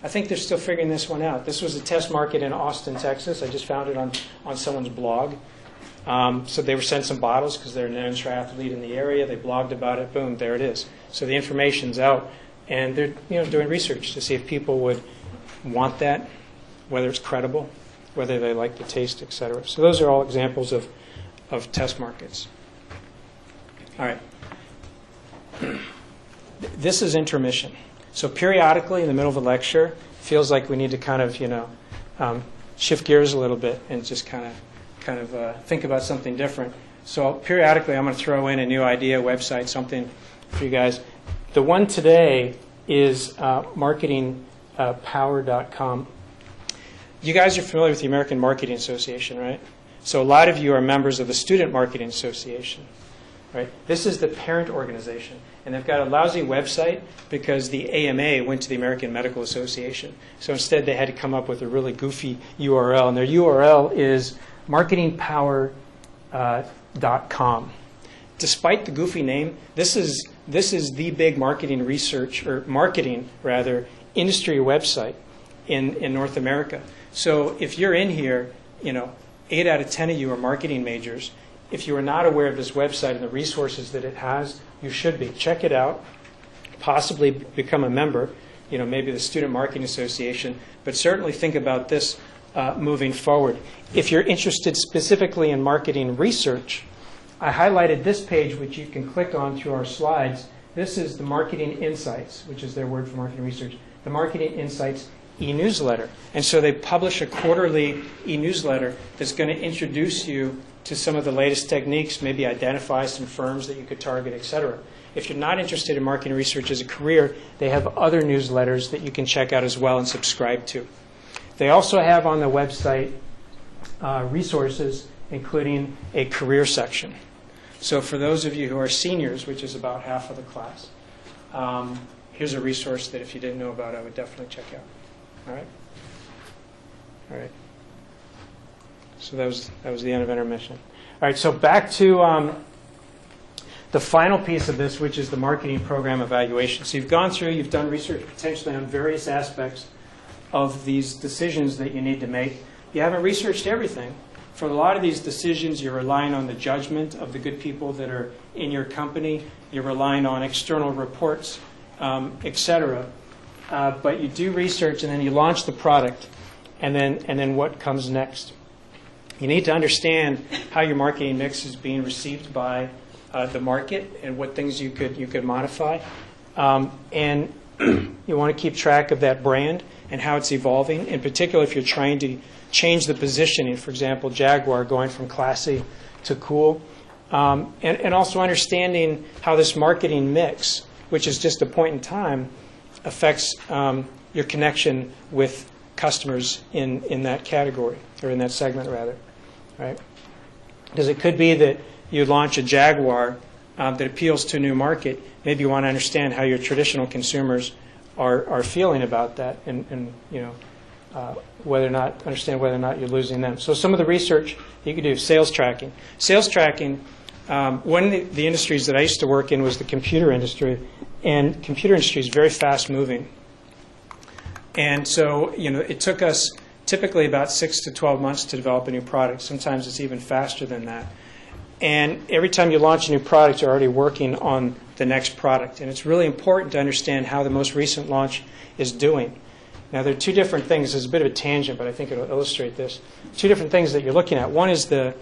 I think they're still figuring this one out. This was a test market in Austin, Texas. I just found it on someone's blog. So they were sent some bottles because they're a known triathlete in the area. They blogged about it. Boom, there it is. So the information's out, and they're doing research to see if people would want that, whether it's credible, whether they like the taste, et cetera. So those are all examples of test markets. All right. This is intermission. So periodically in the middle of a lecture, feels like we need to kind of, shift gears a little bit and just kind of think about something different. So periodically I'm going to throw in a new idea, website, something for you guys. The one today is marketingpower.com. You guys are familiar with the American Marketing Association, right? So a lot of you are members of the Student Marketing Association, right? This is the parent organization. And they've got a lousy website because the AMA went to the American Medical Association. So instead they had to come up with a really goofy URL. And their URL is marketingpower.com. Despite the goofy name, this is the big marketing research, or marketing, rather, industry website in North America. So if you're in here, 8 out of 10 of you are marketing majors. If you are not aware of this website and the resources that it has, you should be. Check it out. Possibly become a member, maybe the Student Marketing Association, but certainly think about this moving forward. If you're interested specifically in marketing research, I highlighted this page, which you can click on through our slides. This is the Marketing Insights, which is their word for marketing research. The Marketing Insights e-newsletter. And so they publish a quarterly e-newsletter that's going to introduce you to some of the latest techniques, maybe identify some firms that you could target, et cetera. If you're not interested in marketing research as a career, they have other newsletters that you can check out as well and subscribe to. They also have on the website resources, including a career section. So for those of you who are seniors, which is about half of the class, here's a resource that if you didn't know about, I would definitely check out. All right? All right. So that was the end of intermission. All right, so back to the final piece of this, which is the marketing program evaluation. So you've gone through, you've done research potentially on various aspects of these decisions that you need to make. You haven't researched everything. For a lot of these decisions, you're relying on the judgment of the good people that are in your company. You're relying on external reports, et cetera. But you do research, and then you launch the product, and then what comes next? You need to understand how your marketing mix is being received by the market and what things you could modify. And you want to keep track of that brand and how it's evolving. In particular, if you're trying to change the positioning, for example, Jaguar going from classy to cool. And also understanding how this marketing mix, which is just a point in time, affects your connection with customers in that category, or in that segment, rather. Right? Because it could be that you launch a Jaguar that appeals to a new market. Maybe you want to understand how your traditional consumers are feeling about that, and whether or not you're losing them. So some of the research you could do: sales tracking. Sales tracking. One of the industries that I used to work in was the computer industry, and computer industry is very fast moving. And so it took us typically about 6 to 12 months to develop a new product. Sometimes it's even faster than that. And every time you launch a new product, you're already working on the next product. And it's really important to understand how the most recent launch is doing. Now, there are two different things. There's a bit of a tangent, but I think it'll illustrate this. Two different things that you're looking at. One is the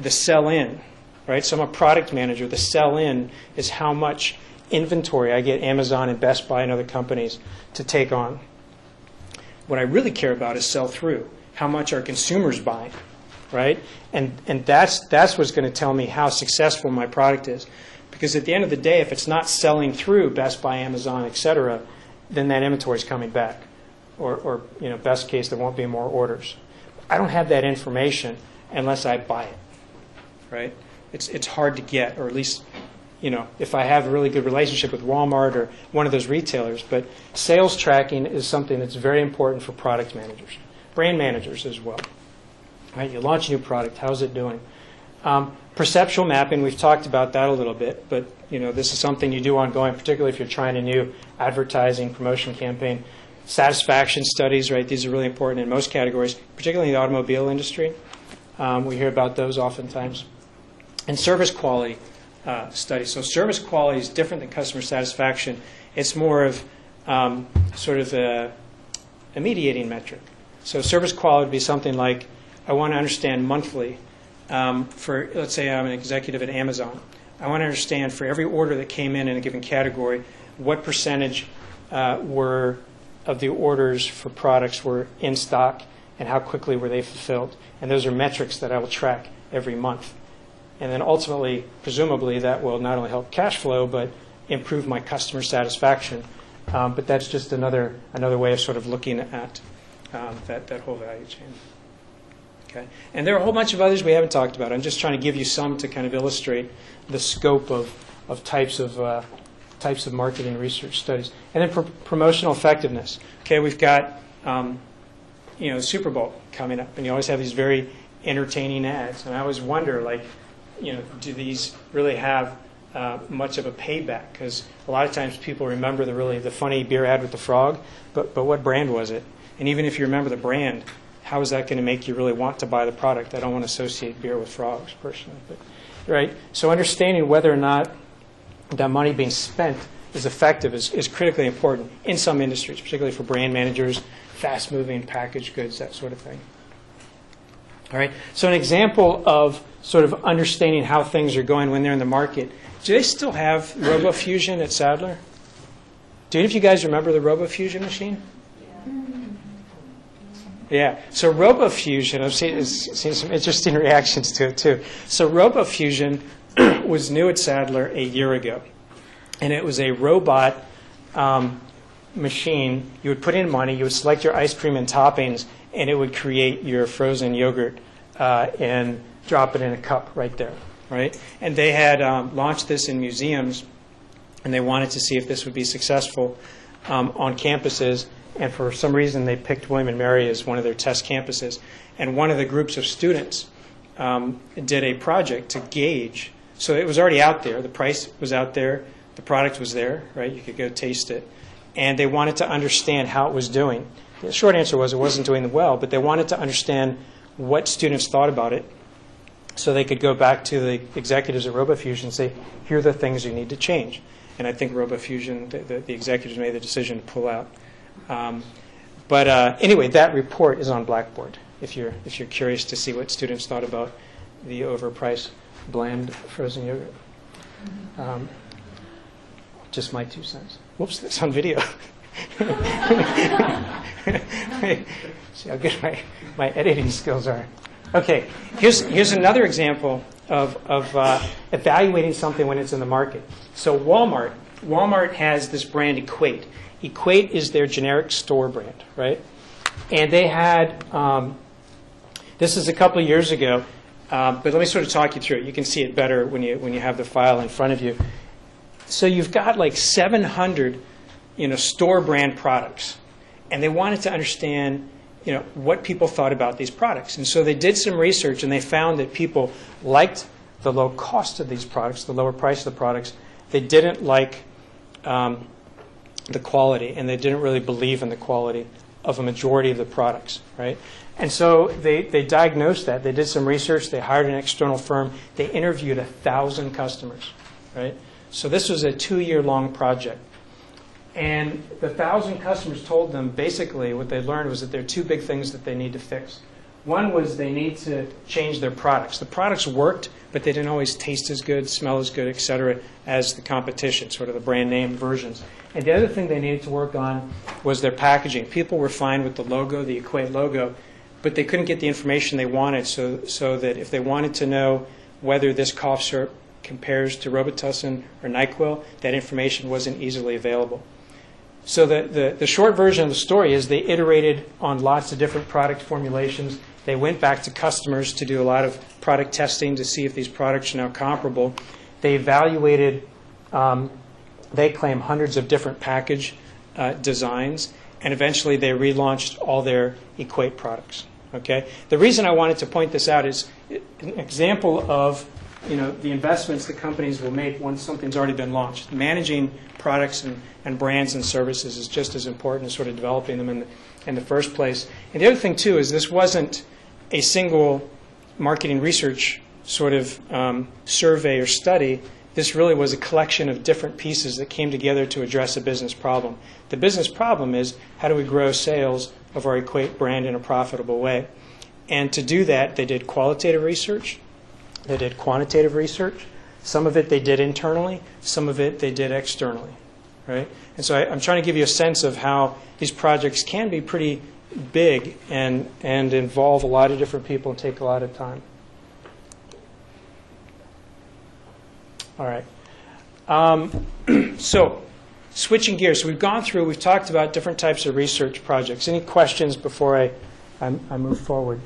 sell-in, right? So I'm a product manager. The sell-in is how much inventory I get Amazon and Best Buy and other companies to take on. What I really care about is sell-through. How much are consumers buying, right? And that's what's going to tell me how successful my product is. Because at the end of the day, if it's not selling through Best Buy, Amazon, et cetera, then that inventory is coming back. Or best case, there won't be more orders. I don't have that information unless I buy it, right? It's hard to get, or at least, if I have a really good relationship with Walmart or one of those retailers. But sales tracking is something that's very important for product managers, brand managers as well. Right? You launch a new product, how's it doing? Perceptual mapping, we've talked about that a little bit, but this is something you do ongoing, particularly if you're trying a new advertising promotion campaign. Satisfaction studies, right? These are really important in most categories, particularly in the automobile industry. We hear about those oftentimes. And service quality studies. So service quality is different than customer satisfaction. It's more of sort of a mediating metric. So service quality would be something like, I want to understand monthly for, let's say I'm an executive at Amazon. I want to understand for every order that came in a given category, what percentage of the orders for products were in stock and how quickly were they fulfilled. And those are metrics that I will track every month. And then ultimately, presumably, that will not only help cash flow, but improve my customer satisfaction. But that's just another way of sort of looking at that whole value chain. Okay. And there are a whole bunch of others we haven't talked about. I'm just trying to give you some to kind of illustrate the scope of types of marketing research studies. And then promotional effectiveness. Okay, we've got the Super Bowl coming up, and you always have these very entertaining ads. And I always wonder, do these really have much of a payback? Because a lot of times people remember the funny beer ad with the frog, but what brand was it? And even if you remember the brand, how is that going to make you really want to buy the product? I don't want to associate beer with frogs personally, but right. So understanding whether or not that money being spent is effective is critically important in some industries, particularly for brand managers, fast-moving packaged goods, that sort of thing. All right. So an example of sort of understanding how things are going when they're in the market. Do they still have RoboFusion at Sadler? Do any of you guys remember the RoboFusion machine? Yeah. So RoboFusion, I've seen some interesting reactions to it too. So RoboFusion was new at Sadler a year ago, and it was a robot machine. You would put in money, you would select your ice cream and toppings, and it would create your frozen yogurt and drop it in a cup right there, right? And they had launched this in museums, and they wanted to see if this would be successful on campuses. and for some reason they picked William & Mary as one of their test campuses. And one of the groups of students did a project to gauge. So it was already out there. The price was out there. The product was there, right? You could go taste it. And they wanted to understand how it was doing. The short answer was it wasn't doing well, but they wanted to understand what students thought about it so they could go back to the executives at RoboFusion and say, here are the things you need to change. And I think RoboFusion, the executives made the decision to pull out. But anyway, that report is on Blackboard if you're curious to see what students thought about the overpriced bland frozen yogurt. Just my 2 cents. Whoops, that's on video. See how good my editing skills are. Okay, here's another example of evaluating something when it's in the market. So Walmart has this brand Equate. Equate is their generic store brand, right? And they had, this is a couple of years ago, but let me sort of talk you through it. You can see it better when you have the file in front of you. So you've got like 700, store brand products, and they wanted to understand, what people thought about these products. And so they did some research, and they found that people liked the low cost of these products, the lower price of the products. They didn't like the quality, and they didn't really believe in the quality of a majority of the products, right? And so they diagnosed that. They did some research. They hired an external firm. They interviewed 1,000 customers, right? So this was a 2-year-long project. And the 1,000 customers told them basically what they learned was that there are 2 big things that they need to fix. One was they need to change their products. The products worked, but they didn't always taste as good, smell as good, et cetera, as the competition, sort of the brand name versions. And the other thing they needed to work on was their packaging. People were fine with the logo, the Equate logo, but they couldn't get the information they wanted, so that if they wanted to know whether this cough syrup compares to Robitussin or NyQuil, that information wasn't easily available. So the short version of the story is they iterated on lots of different product formulations. They went back to customers to do a lot of product testing to see if these products are now comparable. They evaluated, they claim, hundreds of different package designs, and eventually they relaunched all their Equate products. Okay? The reason I wanted to point this out is an example of the investments that companies will make once something's already been launched. Managing products and brands and services is just as important as sort of developing them in the first place. And the other thing, too, is this wasn't a single marketing research sort of survey or study. This really was a collection of different pieces that came together to address a business problem. The business problem is, how do we grow sales of our Equate brand in a profitable way? And to do that, they did qualitative research. They did quantitative research. Some of it they did internally. Some of it they did externally, right? And so I'm trying to give you a sense of how these projects can be pretty big and involve a lot of different people and take a lot of time. All right. So switching gears. So we've talked about different types of research projects. Any questions before I move forward?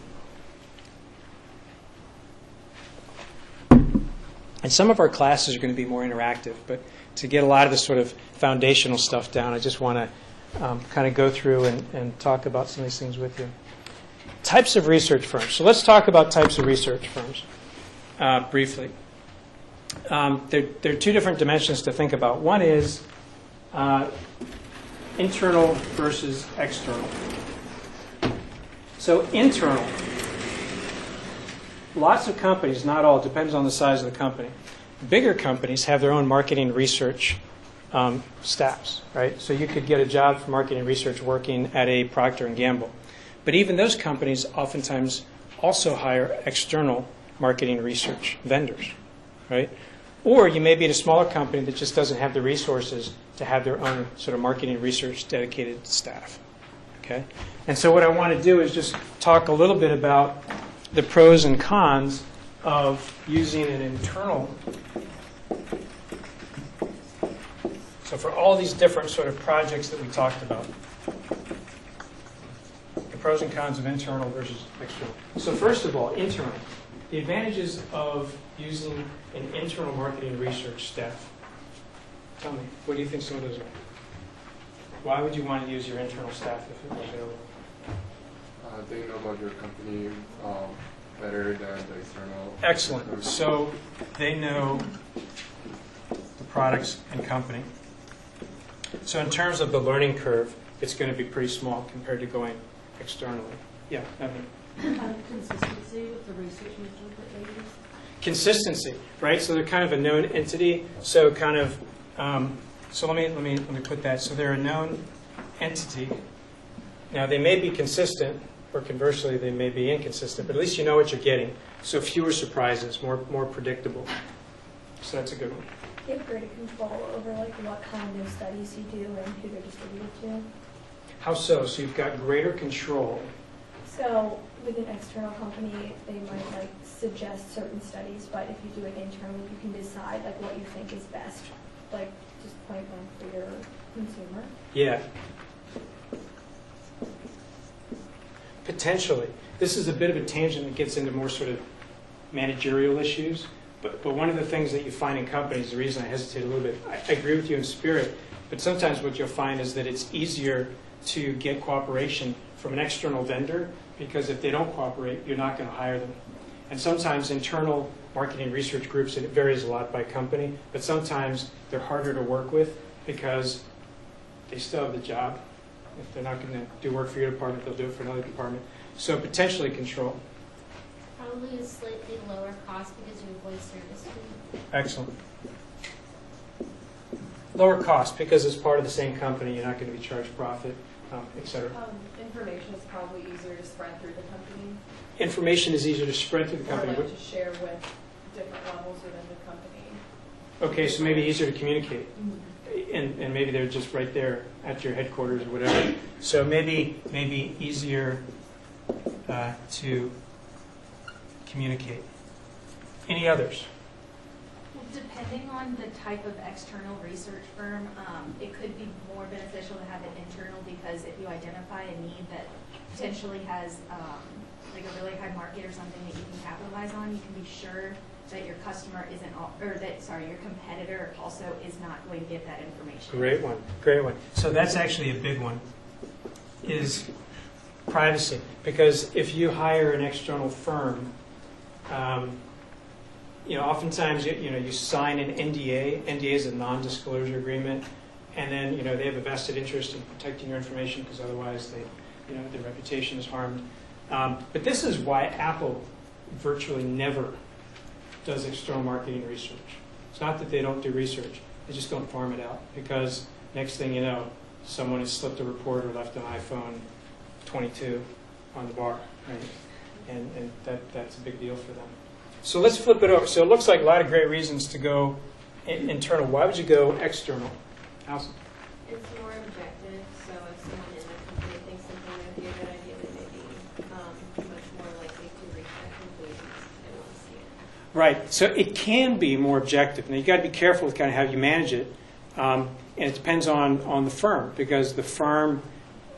And some of our classes are going to be more interactive, but to get a lot of the sort of foundational stuff down, I just want to kind of go through and talk about some of these things with you. Types of research firms. So let's talk about types of research firms briefly. There are 2 different dimensions to think about. One is internal versus external. So internal. Lots of companies, not all, depends on the size of the company. Bigger companies have their own marketing research staffs, right? So you could get a job for marketing research working at a Procter & Gamble. But even those companies oftentimes also hire external marketing research vendors, right? Or you may be at a smaller company that just doesn't have the resources to have their own sort of marketing research dedicated staff, okay? And so what I want to do is just talk a little bit about the pros and cons of using an internal. So for all these different sort of projects that we talked about, the pros and cons of internal versus external. So first of all, internal. The advantages of using an internal marketing research staff. Tell me, what do you think some of those are? Why would you want to use your internal staff if it were available? They know about your company better than the external. Excellent. So they know the products and company. So in terms of the learning curve, it's going to be pretty small compared to going externally. Yeah, I mean. Consistency with the research method that they use? Consistency, right? So they're kind of a known entity. So kind of, so let me put that. So they're a known entity. Now they may be consistent, or conversely, they may be inconsistent. But at least you know what you're getting. So fewer surprises, more predictable. So that's a good one. You have greater control over like what kind of studies you do and who they're distributed to. How so? So you've got greater control. So with an external company, they might like suggest certain studies, but if you do it internally, you can decide like what you think is best, like just point blank for your consumer. Yeah. Potentially. This is a bit of a tangent that gets into more sort of managerial issues. But one of the things that you find in companies, the reason I hesitate a little bit, I agree with you in spirit, but sometimes what you'll find is that it's easier to get cooperation from an external vendor, because if they don't cooperate, you're not going to hire them. And sometimes internal marketing research groups, and it varies a lot by company, but sometimes they're harder to work with because they still have the job. If they're not going to do work for your department, they'll do it for another department. So potentially control. Probably a slightly lower cost because you avoid service fee. Excellent. Lower cost because it's part of the same company. You're not going to be charged profit, et cetera. Information is probably easier to spread through the company, Information is easier to spread through the or company. like to share with different levels within the company. Okay, so maybe easier to communicate. And maybe they're just right there at your headquarters or whatever. So maybe easier to communicate. Any others? Well, depending on the type of external research firm, it could be more beneficial to have it internal, because if you identify a need that potentially has like a really high market or something that you can capitalize on, you can be sure that your customer isn't, your competitor also is not going to get that information. Great one, great one. So that's actually a big one, is privacy. Because if you hire an external firm, oftentimes you sign an NDA. NDA is a non-disclosure agreement, and then they have a vested interest in protecting your information, because otherwise their reputation is harmed. But this is why Apple virtually never does external marketing research. It's not that they don't do research; they just don't farm it out, because next thing you know, someone has slipped a report or left an iPhone 22 on the bar, right? And that's a big deal for them. So let's flip it over. So it looks like a lot of great reasons to go internal. Why would you go external? Allison? It's more objective, so if someone in the company thinks something would be a good idea, they may be much more likely to reach that conclusion and want to see it. Right. So it can be more objective. Now, you've got to be careful with kind of how you manage it. And it depends on the firm, because the firm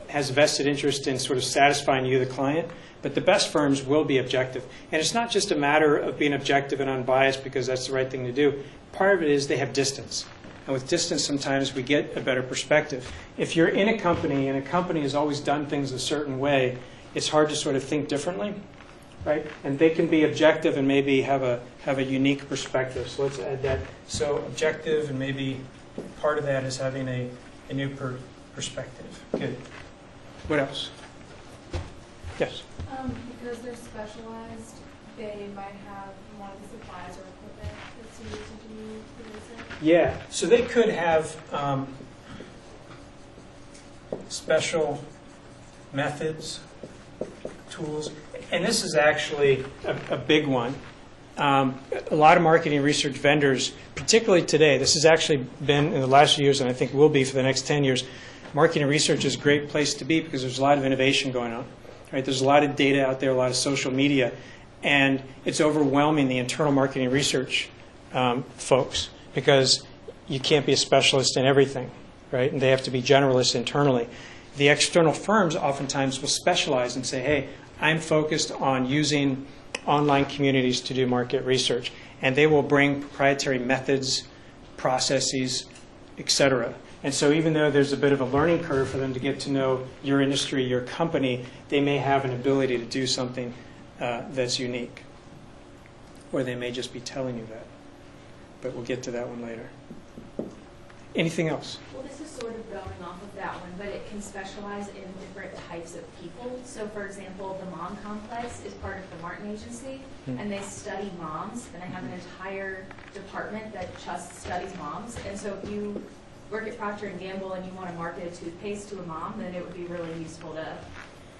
has a vested interest in sort of satisfying you, the client. But the best firms will be objective. And it's not just a matter of being objective and unbiased because that's the right thing to do. Part of it is they have distance. And with distance, sometimes we get a better perspective. If you're in a company and a company has always done things a certain way, it's hard to sort of think differently, right? And they can be objective and maybe have a unique perspective. So let's add that. So objective, and maybe part of that is having a new perspective. Good. What else? Yes? Because they're specialized, they might have one of the supplies or equipment that's used to do the research. Yeah. So they could have special methods, tools. And this is actually a big one. A lot of marketing research vendors, particularly today, this has actually been in the last few years, and I think will be for the next 10 years, marketing research is a great place to be because there's a lot of innovation going on. Right? There's a lot of data out there, a lot of social media, and it's overwhelming the internal marketing research folks, because you can't be a specialist in everything, right? And they have to be generalists internally. The external firms oftentimes will specialize and say, hey, I'm focused on using online communities to do market research, and they will bring proprietary methods, processes, et cetera, And so even though there's a bit of a learning curve for them to get to know your industry, your company, they may have an ability to do something that's unique. Or they may just be telling you that. But we'll get to that one later. Anything else? Well, this is sort of going off of that one, but it can specialize in different types of people. So, for example, the Mom Complex is part of the Martin Agency, and they study moms, and they have an entire department that just studies moms. And so if you work at Procter & Gamble and you want to market a toothpaste to a mom, then it would be really useful to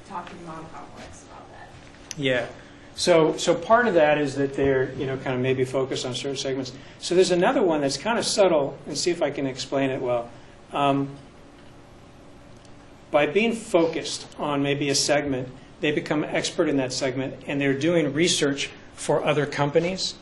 talk to the Mom Complex about that. Yeah. So part of that is that they're, kind of maybe focused on certain segments. So there's another one that's kind of subtle, and see if I can explain it well. By being focused on maybe a segment, they become expert in that segment, and they're doing research for other companies,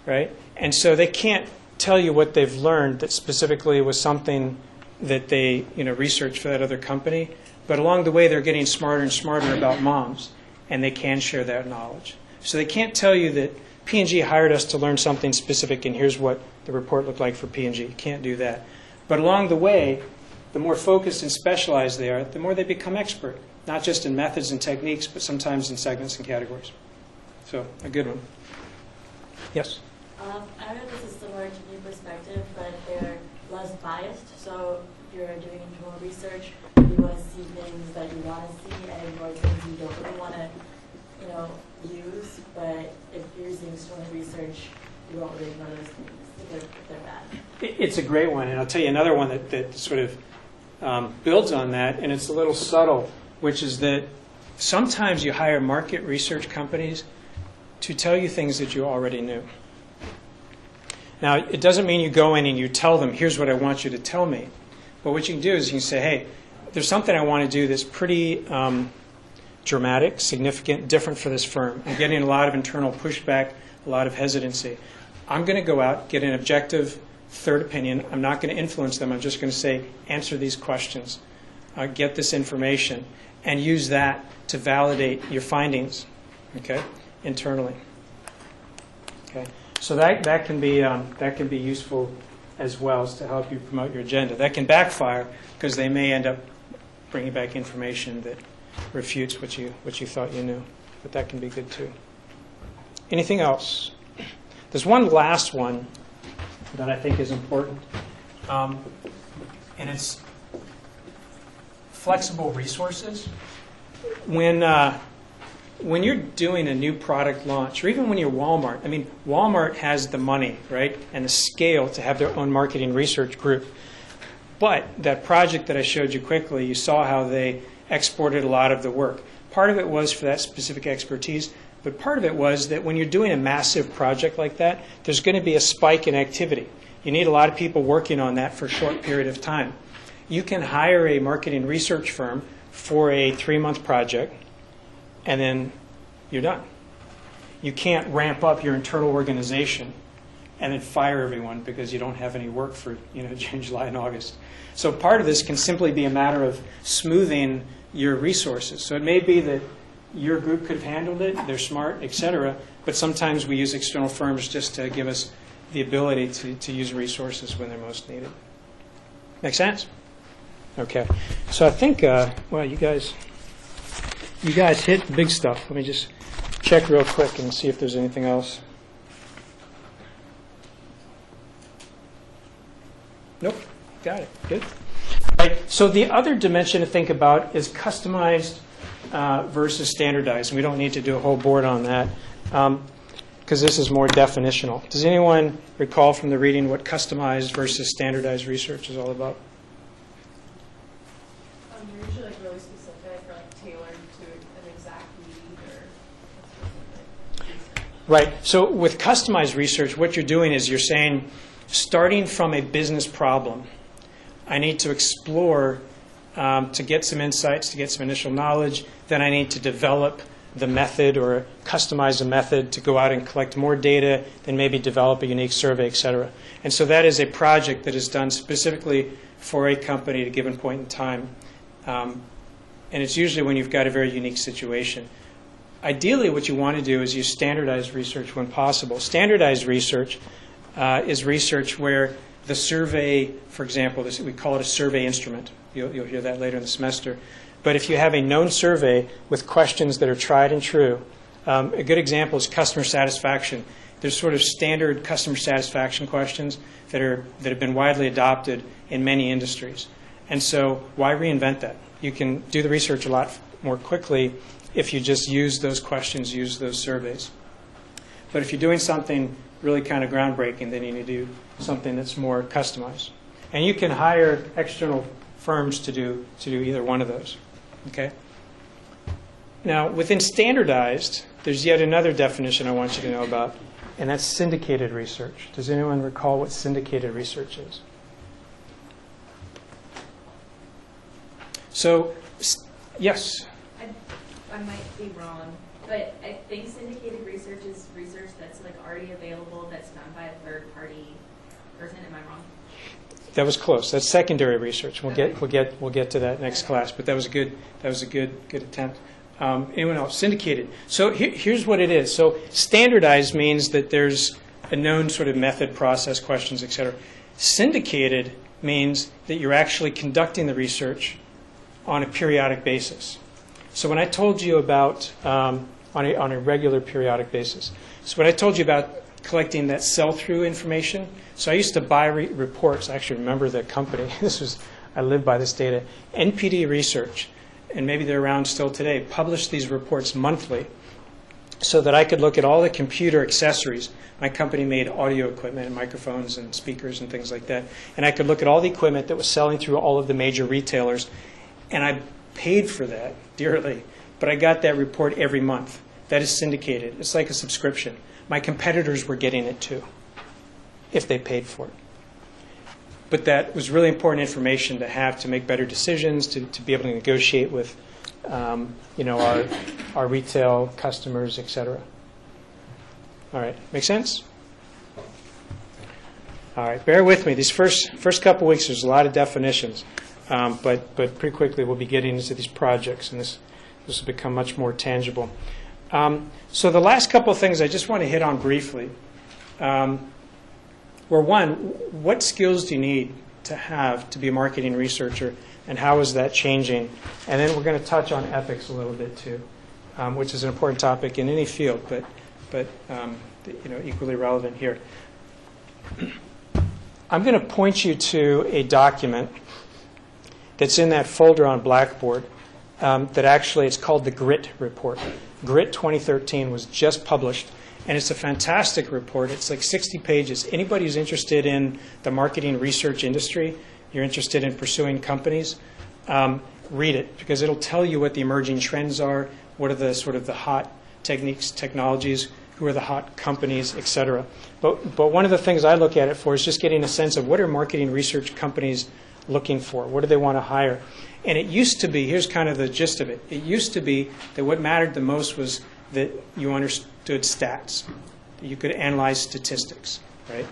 right? And so they can't tell you what they've learned that specifically was something that they, researched for that other company. But along the way, they're getting smarter and smarter about moms, and they can share that knowledge. So they can't tell you that P&G hired us to learn something specific, and here's what the report looked like for P&G. You can't do that. But along the way, the more focused and specialized they are, the more they become expert, not just in methods and techniques, but sometimes in segments and categories. So a good one. Yes? I don't know if this is similar to new perspective, but they're less biased. So if you're doing internal research, you want to see things that you want to see and ignore things you don't really want to, use. But if you're using external research, you won't really know those things if they're bad. It's a great one, and I'll tell you another one that sort of builds on that, and it's a little subtle, which is that sometimes you hire market research companies to tell you things that you already knew. Now, it doesn't mean you go in and you tell them, here's what I want you to tell me. But what you can do is you can say, hey, there's something I want to do that's pretty dramatic, significant, different for this firm. I'm getting a lot of internal pushback, a lot of hesitancy. I'm going to go out, get an objective third opinion. I'm not going to influence them. I'm just going to say, answer these questions, get this information, and use that to validate your findings, okay, internally. Okay, so that can be useful as well as to help you promote your agenda. That can backfire because they may end up bringing back information that refutes what you thought you knew, but that can be good too. Anything else? There's one last one that I think is important, and it's flexible resources. When you're doing a new product launch, or even when you're Walmart, Walmart has the money, right, and the scale to have their own marketing research group. But that project that I showed you quickly, you saw how they exported a lot of the work. Part of it was for that specific expertise, but part of it was that when you're doing a massive project like that, there's going to be a spike in activity. You need a lot of people working on that for a short period of time. You can hire a marketing research firm for a 3-month project, and then you're done. You can't ramp up your internal organization and then fire everyone because you don't have any work for June, July, and August. So part of this can simply be a matter of smoothing your resources. So it may be that your group could have handled it, they're smart, etc., but sometimes we use external firms just to give us the ability to use resources when they're most needed. Make sense? Okay. So I think, well, you guys hit the big stuff. Let me just check real quick and see if there's anything else. Nope. Got it. Good. All right. So the other dimension to think about is customized versus standardized. And we don't need to do a whole board on that because this is more definitional. Does anyone recall from the reading what customized versus standardized research is all about? They're usually really specific or tailored to an exact need or specific. Right. So with customized research, what you're doing is you're saying, starting from a business problem, I need to explore to get some insights, to get some initial knowledge. Then I need to develop the method or customize a method to go out and collect more data, then maybe develop a unique survey, et cetera. And so that is a project that is done specifically for a company at a given point in time. And it's usually when you've got a very unique situation. Ideally, what you want to do is use standardized research when possible. Standardized research is research where the survey, for example, we call it a survey instrument. You'll hear that later in the semester. But if you have a known survey with questions that are tried and true, a good example is customer satisfaction. There's sort of standard customer satisfaction questions that have been widely adopted in many industries. And so why reinvent that? You can do the research a lot more quickly if you just use those questions, use those surveys. But if you're doing something really kind of groundbreaking, then you need to do something that's more customized. And you can hire external firms to do either one of those. Okay? Now, within standardized, there's yet another definition I want you to know about, and that's syndicated research. Does anyone recall what syndicated research is? So, yes? I might be wrong, but I think syndicated research is research that's like already available, that's done by a third-party person. Am I wrong? That was close. That's secondary research. We'll get to that next class. But that was a good attempt. Anyone else? Syndicated. So here's what it is. So standardized means that there's a known sort of method, process, questions, etc. Syndicated means that you're actually conducting the research on a periodic basis. So when I told you about on a regular periodic basis. So when I told you about collecting that sell-through information. So I used to buy reports. I actually remember the company. I live by this data. NPD Research, and maybe they're around still today, published these reports monthly so that I could look at all the computer accessories. My company made audio equipment and microphones and speakers and things like that. And I could look at all the equipment that was selling through all of the major retailers. And I paid for that dearly, but I got that report every month. That is syndicated. It's like a subscription. My competitors were getting it too, if they paid for it. But that was really important information to have to make better decisions, to be able to negotiate with our retail customers, et cetera. All right, make sense? All right, bear with me. These first couple weeks, there's a lot of definitions, but pretty quickly we'll be getting into these projects, and this will become much more tangible. So the last couple of things I just want to hit on briefly were, one, what skills do you need to have to be a marketing researcher, and how is that changing? And then we're going to touch on ethics a little bit too, which is an important topic in any field, but equally relevant here. I'm going to point you to a document that's in that folder on Blackboard that actually it's called the GRIT report. GRIT 2013 was just published, and it's a fantastic report. It's like 60 pages. Anybody who's interested in the marketing research industry, you're interested in pursuing companies, read it, because it'll tell you what the emerging trends are, what are the sort of the hot techniques, technologies, who are the hot companies, et cetera. But one of the things I look at it for is just getting a sense of what are marketing research companies looking for? What do they want to hire? And it used to be, here's kind of the gist of it, it used to be that what mattered the most was that you understood stats, that you could analyze statistics, right?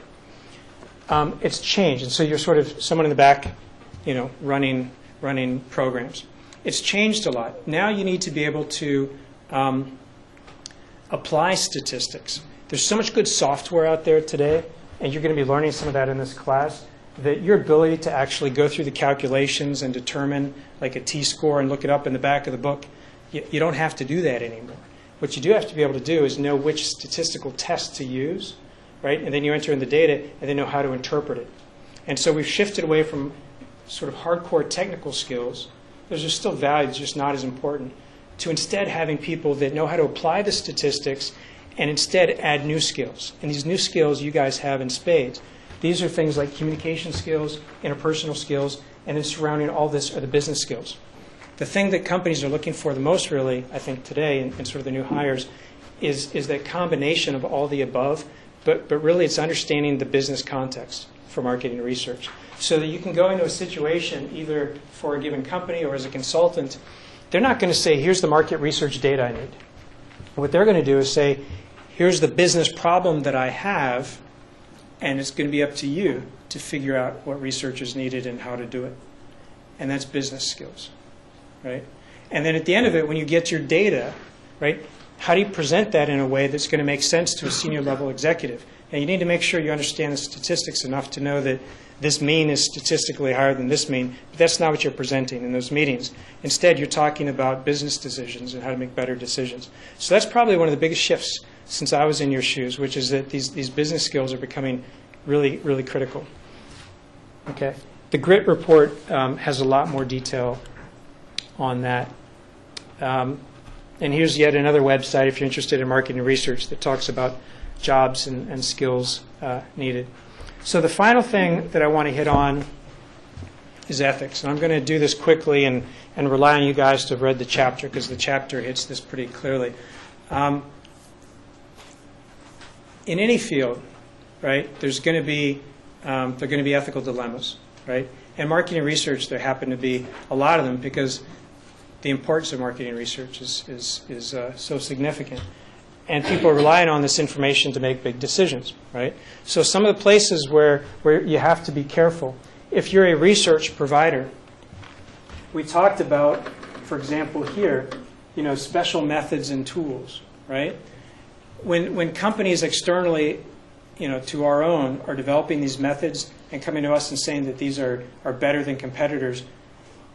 It's changed, and so you're sort of someone in the back, running programs. It's changed a lot. Now you need to be able to apply statistics. There's so much good software out there today, and you're going to be learning some of that in this class, that your ability to actually go through the calculations and determine like a T-score and look it up in the back of the book, you don't have to do that anymore. What you do have to be able to do is know which statistical test to use, right? And then you enter in the data and then know how to interpret it. And so we've shifted away from sort of hardcore technical skills. Those are still valued, just not as important, to instead having people that know how to apply the statistics and instead add new skills. And these new skills you guys have in spades. These are things like communication skills, interpersonal skills, and then surrounding all this are the business skills. The thing that companies are looking for the most, really, I think today, in sort of the new hires, is that combination of all the above, but really it's understanding the business context for marketing research. So that you can go into a situation, either for a given company or as a consultant, they're not going to say, here's the market research data I need. What they're going to do is say, here's the business problem that I have, and it's going to be up to you to figure out what research is needed and how to do it. And that's business skills, right? And then at the end of it, when you get your data, right, how do you present that in a way that's going to make sense to a senior level executive? Now, you need to make sure you understand the statistics enough to know that this mean is statistically higher than this mean, but that's not what you're presenting in those meetings. Instead, you're talking about business decisions and how to make better decisions. So that's probably one of the biggest shifts since I was in your shoes, which is that these business skills are becoming really, really critical. Okay. The GRIT report has a lot more detail on that. And here's yet another website, if you're interested in marketing research, that talks about jobs and skills needed. So the final thing that I want to hit on is ethics. And I'm going to do this quickly and rely on you guys to have read the chapter, because the chapter hits this pretty clearly. In any field, right, there's going to be there are going to be ethical dilemmas, right? And marketing research, there happen to be a lot of them, because the importance of marketing research is so significant. And people are relying on this information to make big decisions, right? So some of the places where you have to be careful. If you're a research provider, we talked about, for example, here, special methods and tools, right? When companies externally, to our own, are developing these methods and coming to us and saying that these are better than competitors,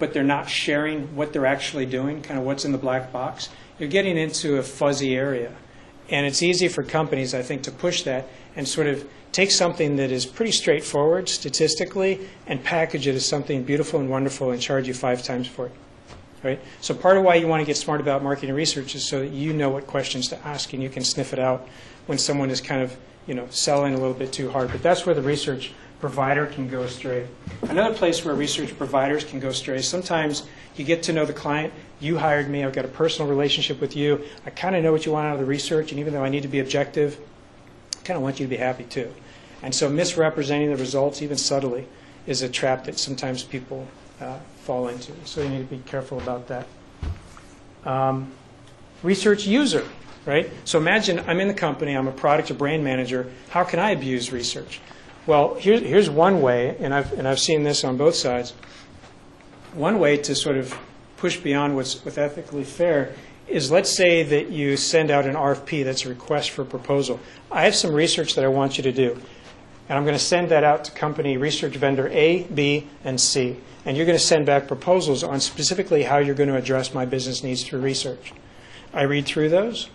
but they're not sharing what they're actually doing, kind of what's in the black box, you're getting into a fuzzy area. And it's easy for companies, I think, to push that and sort of take something that is pretty straightforward statistically and package it as something beautiful and wonderful and charge you 5 times for it. Right? So part of why you want to get smart about marketing research is so that you know what questions to ask and you can sniff it out when someone is kind of selling a little bit too hard. But that's where the research provider can go astray. Another place where research providers can go astray is sometimes you get to know the client. You hired me. I've got a personal relationship with you. I kind of know what you want out of the research, and even though I need to be objective, I kind of want you to be happy too. And so misrepresenting the results, even subtly, is a trap that sometimes people fall into. So you need to be careful about that. Research user, right? So imagine I'm in the company. I'm a product or brand manager. How can I abuse research? Well, here's one way, and I've seen this on both sides. One way to sort of push beyond what's ethically fair is, let's say that you send out an RFP, that's a request for proposal. I have some research that I want you to do, and I'm going to send that out to company research vendor A, B, and C. And you're going to send back proposals on specifically how you're going to address my business needs through research. I read through those,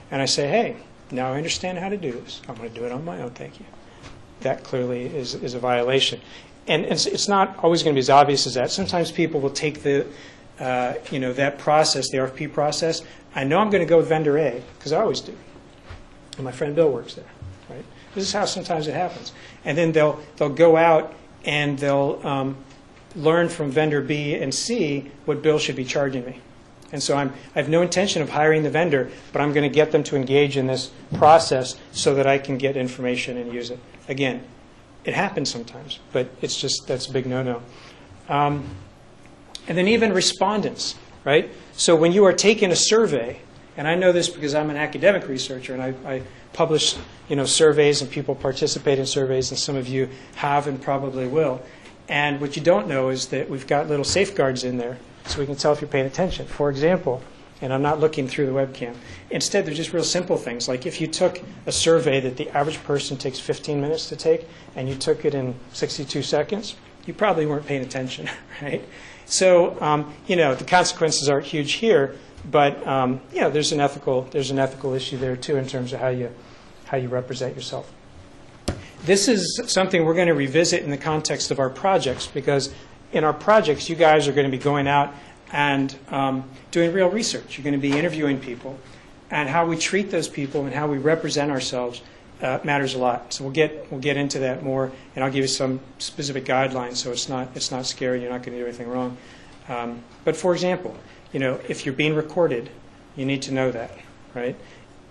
and I say, hey, now I understand how to do this. I'm going to do it on my own, thank you. That clearly is a violation. And it's not always going to be as obvious as that. Sometimes people will take that process, the RFP process. I know I'm going to go with vendor A, because I always do. And my friend Bill works there, right? This is how sometimes it happens. And then they'll go out and they'll learn from vendor B and C what Bill should be charging me. And so I have no intention of hiring the vendor, but I'm going to get them to engage in this process so that I can get information and use it. Again, it happens sometimes, but that's a big no-no. And then even respondents, right? So when you are taking a survey, and I know this because I'm an academic researcher, and I publish surveys, and people participate in surveys, and some of you have and probably will. And what you don't know is that we've got little safeguards in there so we can tell if you're paying attention. For example, and I'm not looking through the webcam. Instead, they're just real simple things. Like if you took a survey that the average person takes 15 minutes to take, and you took it in 62 seconds, you probably weren't paying attention, right? So, the consequences aren't huge here, but there's an ethical issue there too in terms of how you represent yourself. This is something we're going to revisit in the context of our projects, because in our projects, you guys are going to be going out and doing real research. You're going to be interviewing people, and how we treat those people and how we represent ourselves matters a lot. So we'll get into that more, and I'll give you some specific guidelines so it's not scary. You're not going to do anything wrong. But for example, if you're being recorded, you need to know that, right?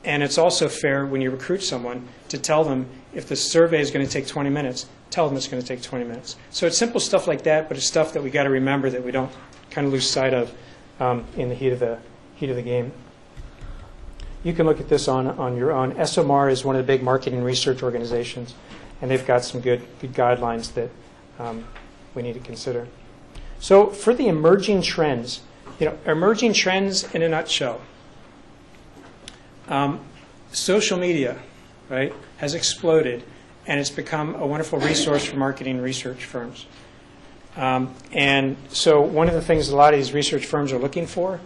And it's also fair when you recruit someone to tell them if the survey is going to take 20 minutes, tell them it's going to take 20 minutes. So it's simple stuff like that, but it's stuff that we got to remember that we don't kind of lose sight of in the heat of the game. You can look at this on your own. SOMAR is one of the big marketing research organizations, and they've got some good guidelines that we need to consider. So for the emerging trends, emerging trends in a nutshell. Social media, right, has exploded, and it's become a wonderful resource for marketing research firms. And so one of the things a lot of these research firms are looking for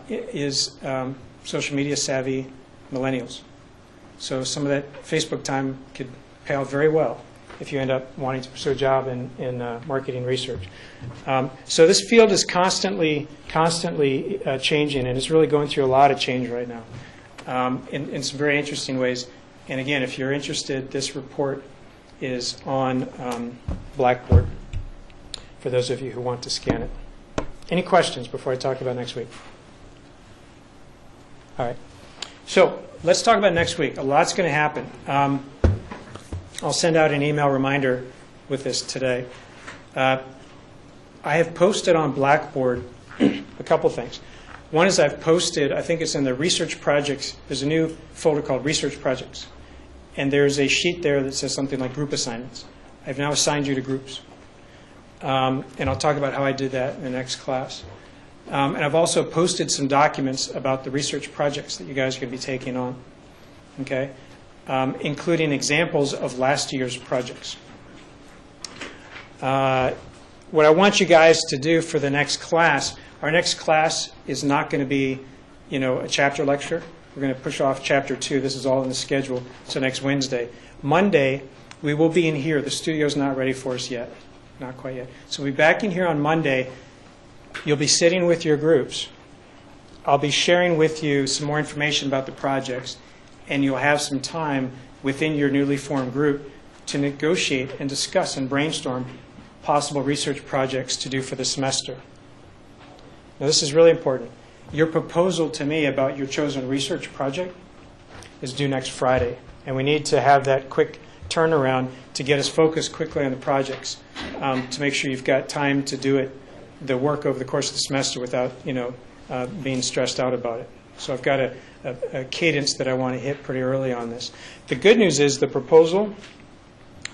is social media savvy millennials. So some of that Facebook time could pay off very well if you end up wanting to pursue a job in marketing research. So this field is constantly changing, and it's really going through a lot of change right now in some very interesting ways. And again, if you're interested, this report is on Blackboard for those of you who want to scan it. Any questions before I talk about next week? All right. So let's talk about next week. A lot's going to happen. I'll send out an email reminder with this today. I have posted on Blackboard a couple things. One is I've posted, I think it's in the research projects, there's a new folder called research projects. And there's a sheet there that says something like group assignments. I've now assigned you to groups. And I'll talk about how I did that in the next class. And I've also posted some documents about the research projects that you guys are going to be taking on, okay, including examples of last year's projects. What I want you guys to do for the next class, our next class is not going to be, a chapter lecture. We're going to push off Chapter 2. This is all in the schedule. So next Wednesday. Monday, we will be in here. The studio's not ready for us yet. Not quite yet. So we'll be back in here on Monday. You'll be sitting with your groups. I'll be sharing with you some more information about the projects, and you'll have some time within your newly formed group to negotiate and discuss and brainstorm possible research projects to do for the semester. Now, this is really important. Your proposal to me about your chosen research project is due next Friday, and we need to have that quick turnaround to get us focused quickly on the projects, to make sure you've got time to do it, the work over the course of the semester without, being stressed out about it. So I've got a cadence that I want to hit pretty early on this. The good news is the proposal,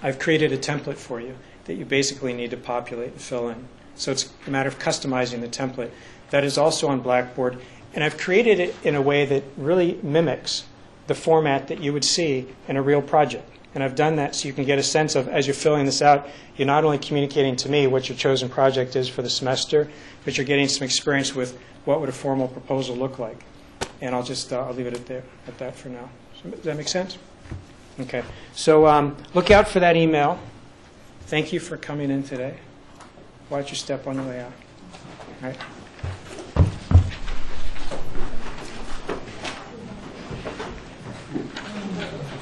I've created a template for you that you basically need to populate and fill in. So it's a matter of customizing the template. That is also on Blackboard. And I've created it in a way that really mimics the format that you would see in a real project. And I've done that so you can get a sense of, as you're filling this out, you're not only communicating to me what your chosen project is for the semester, but you're getting some experience with what would a formal proposal look like. And I'll leave it at that for now. Does that make sense? Okay. So look out for that email. Thank you for coming in today. Watch your step on the way out. All right.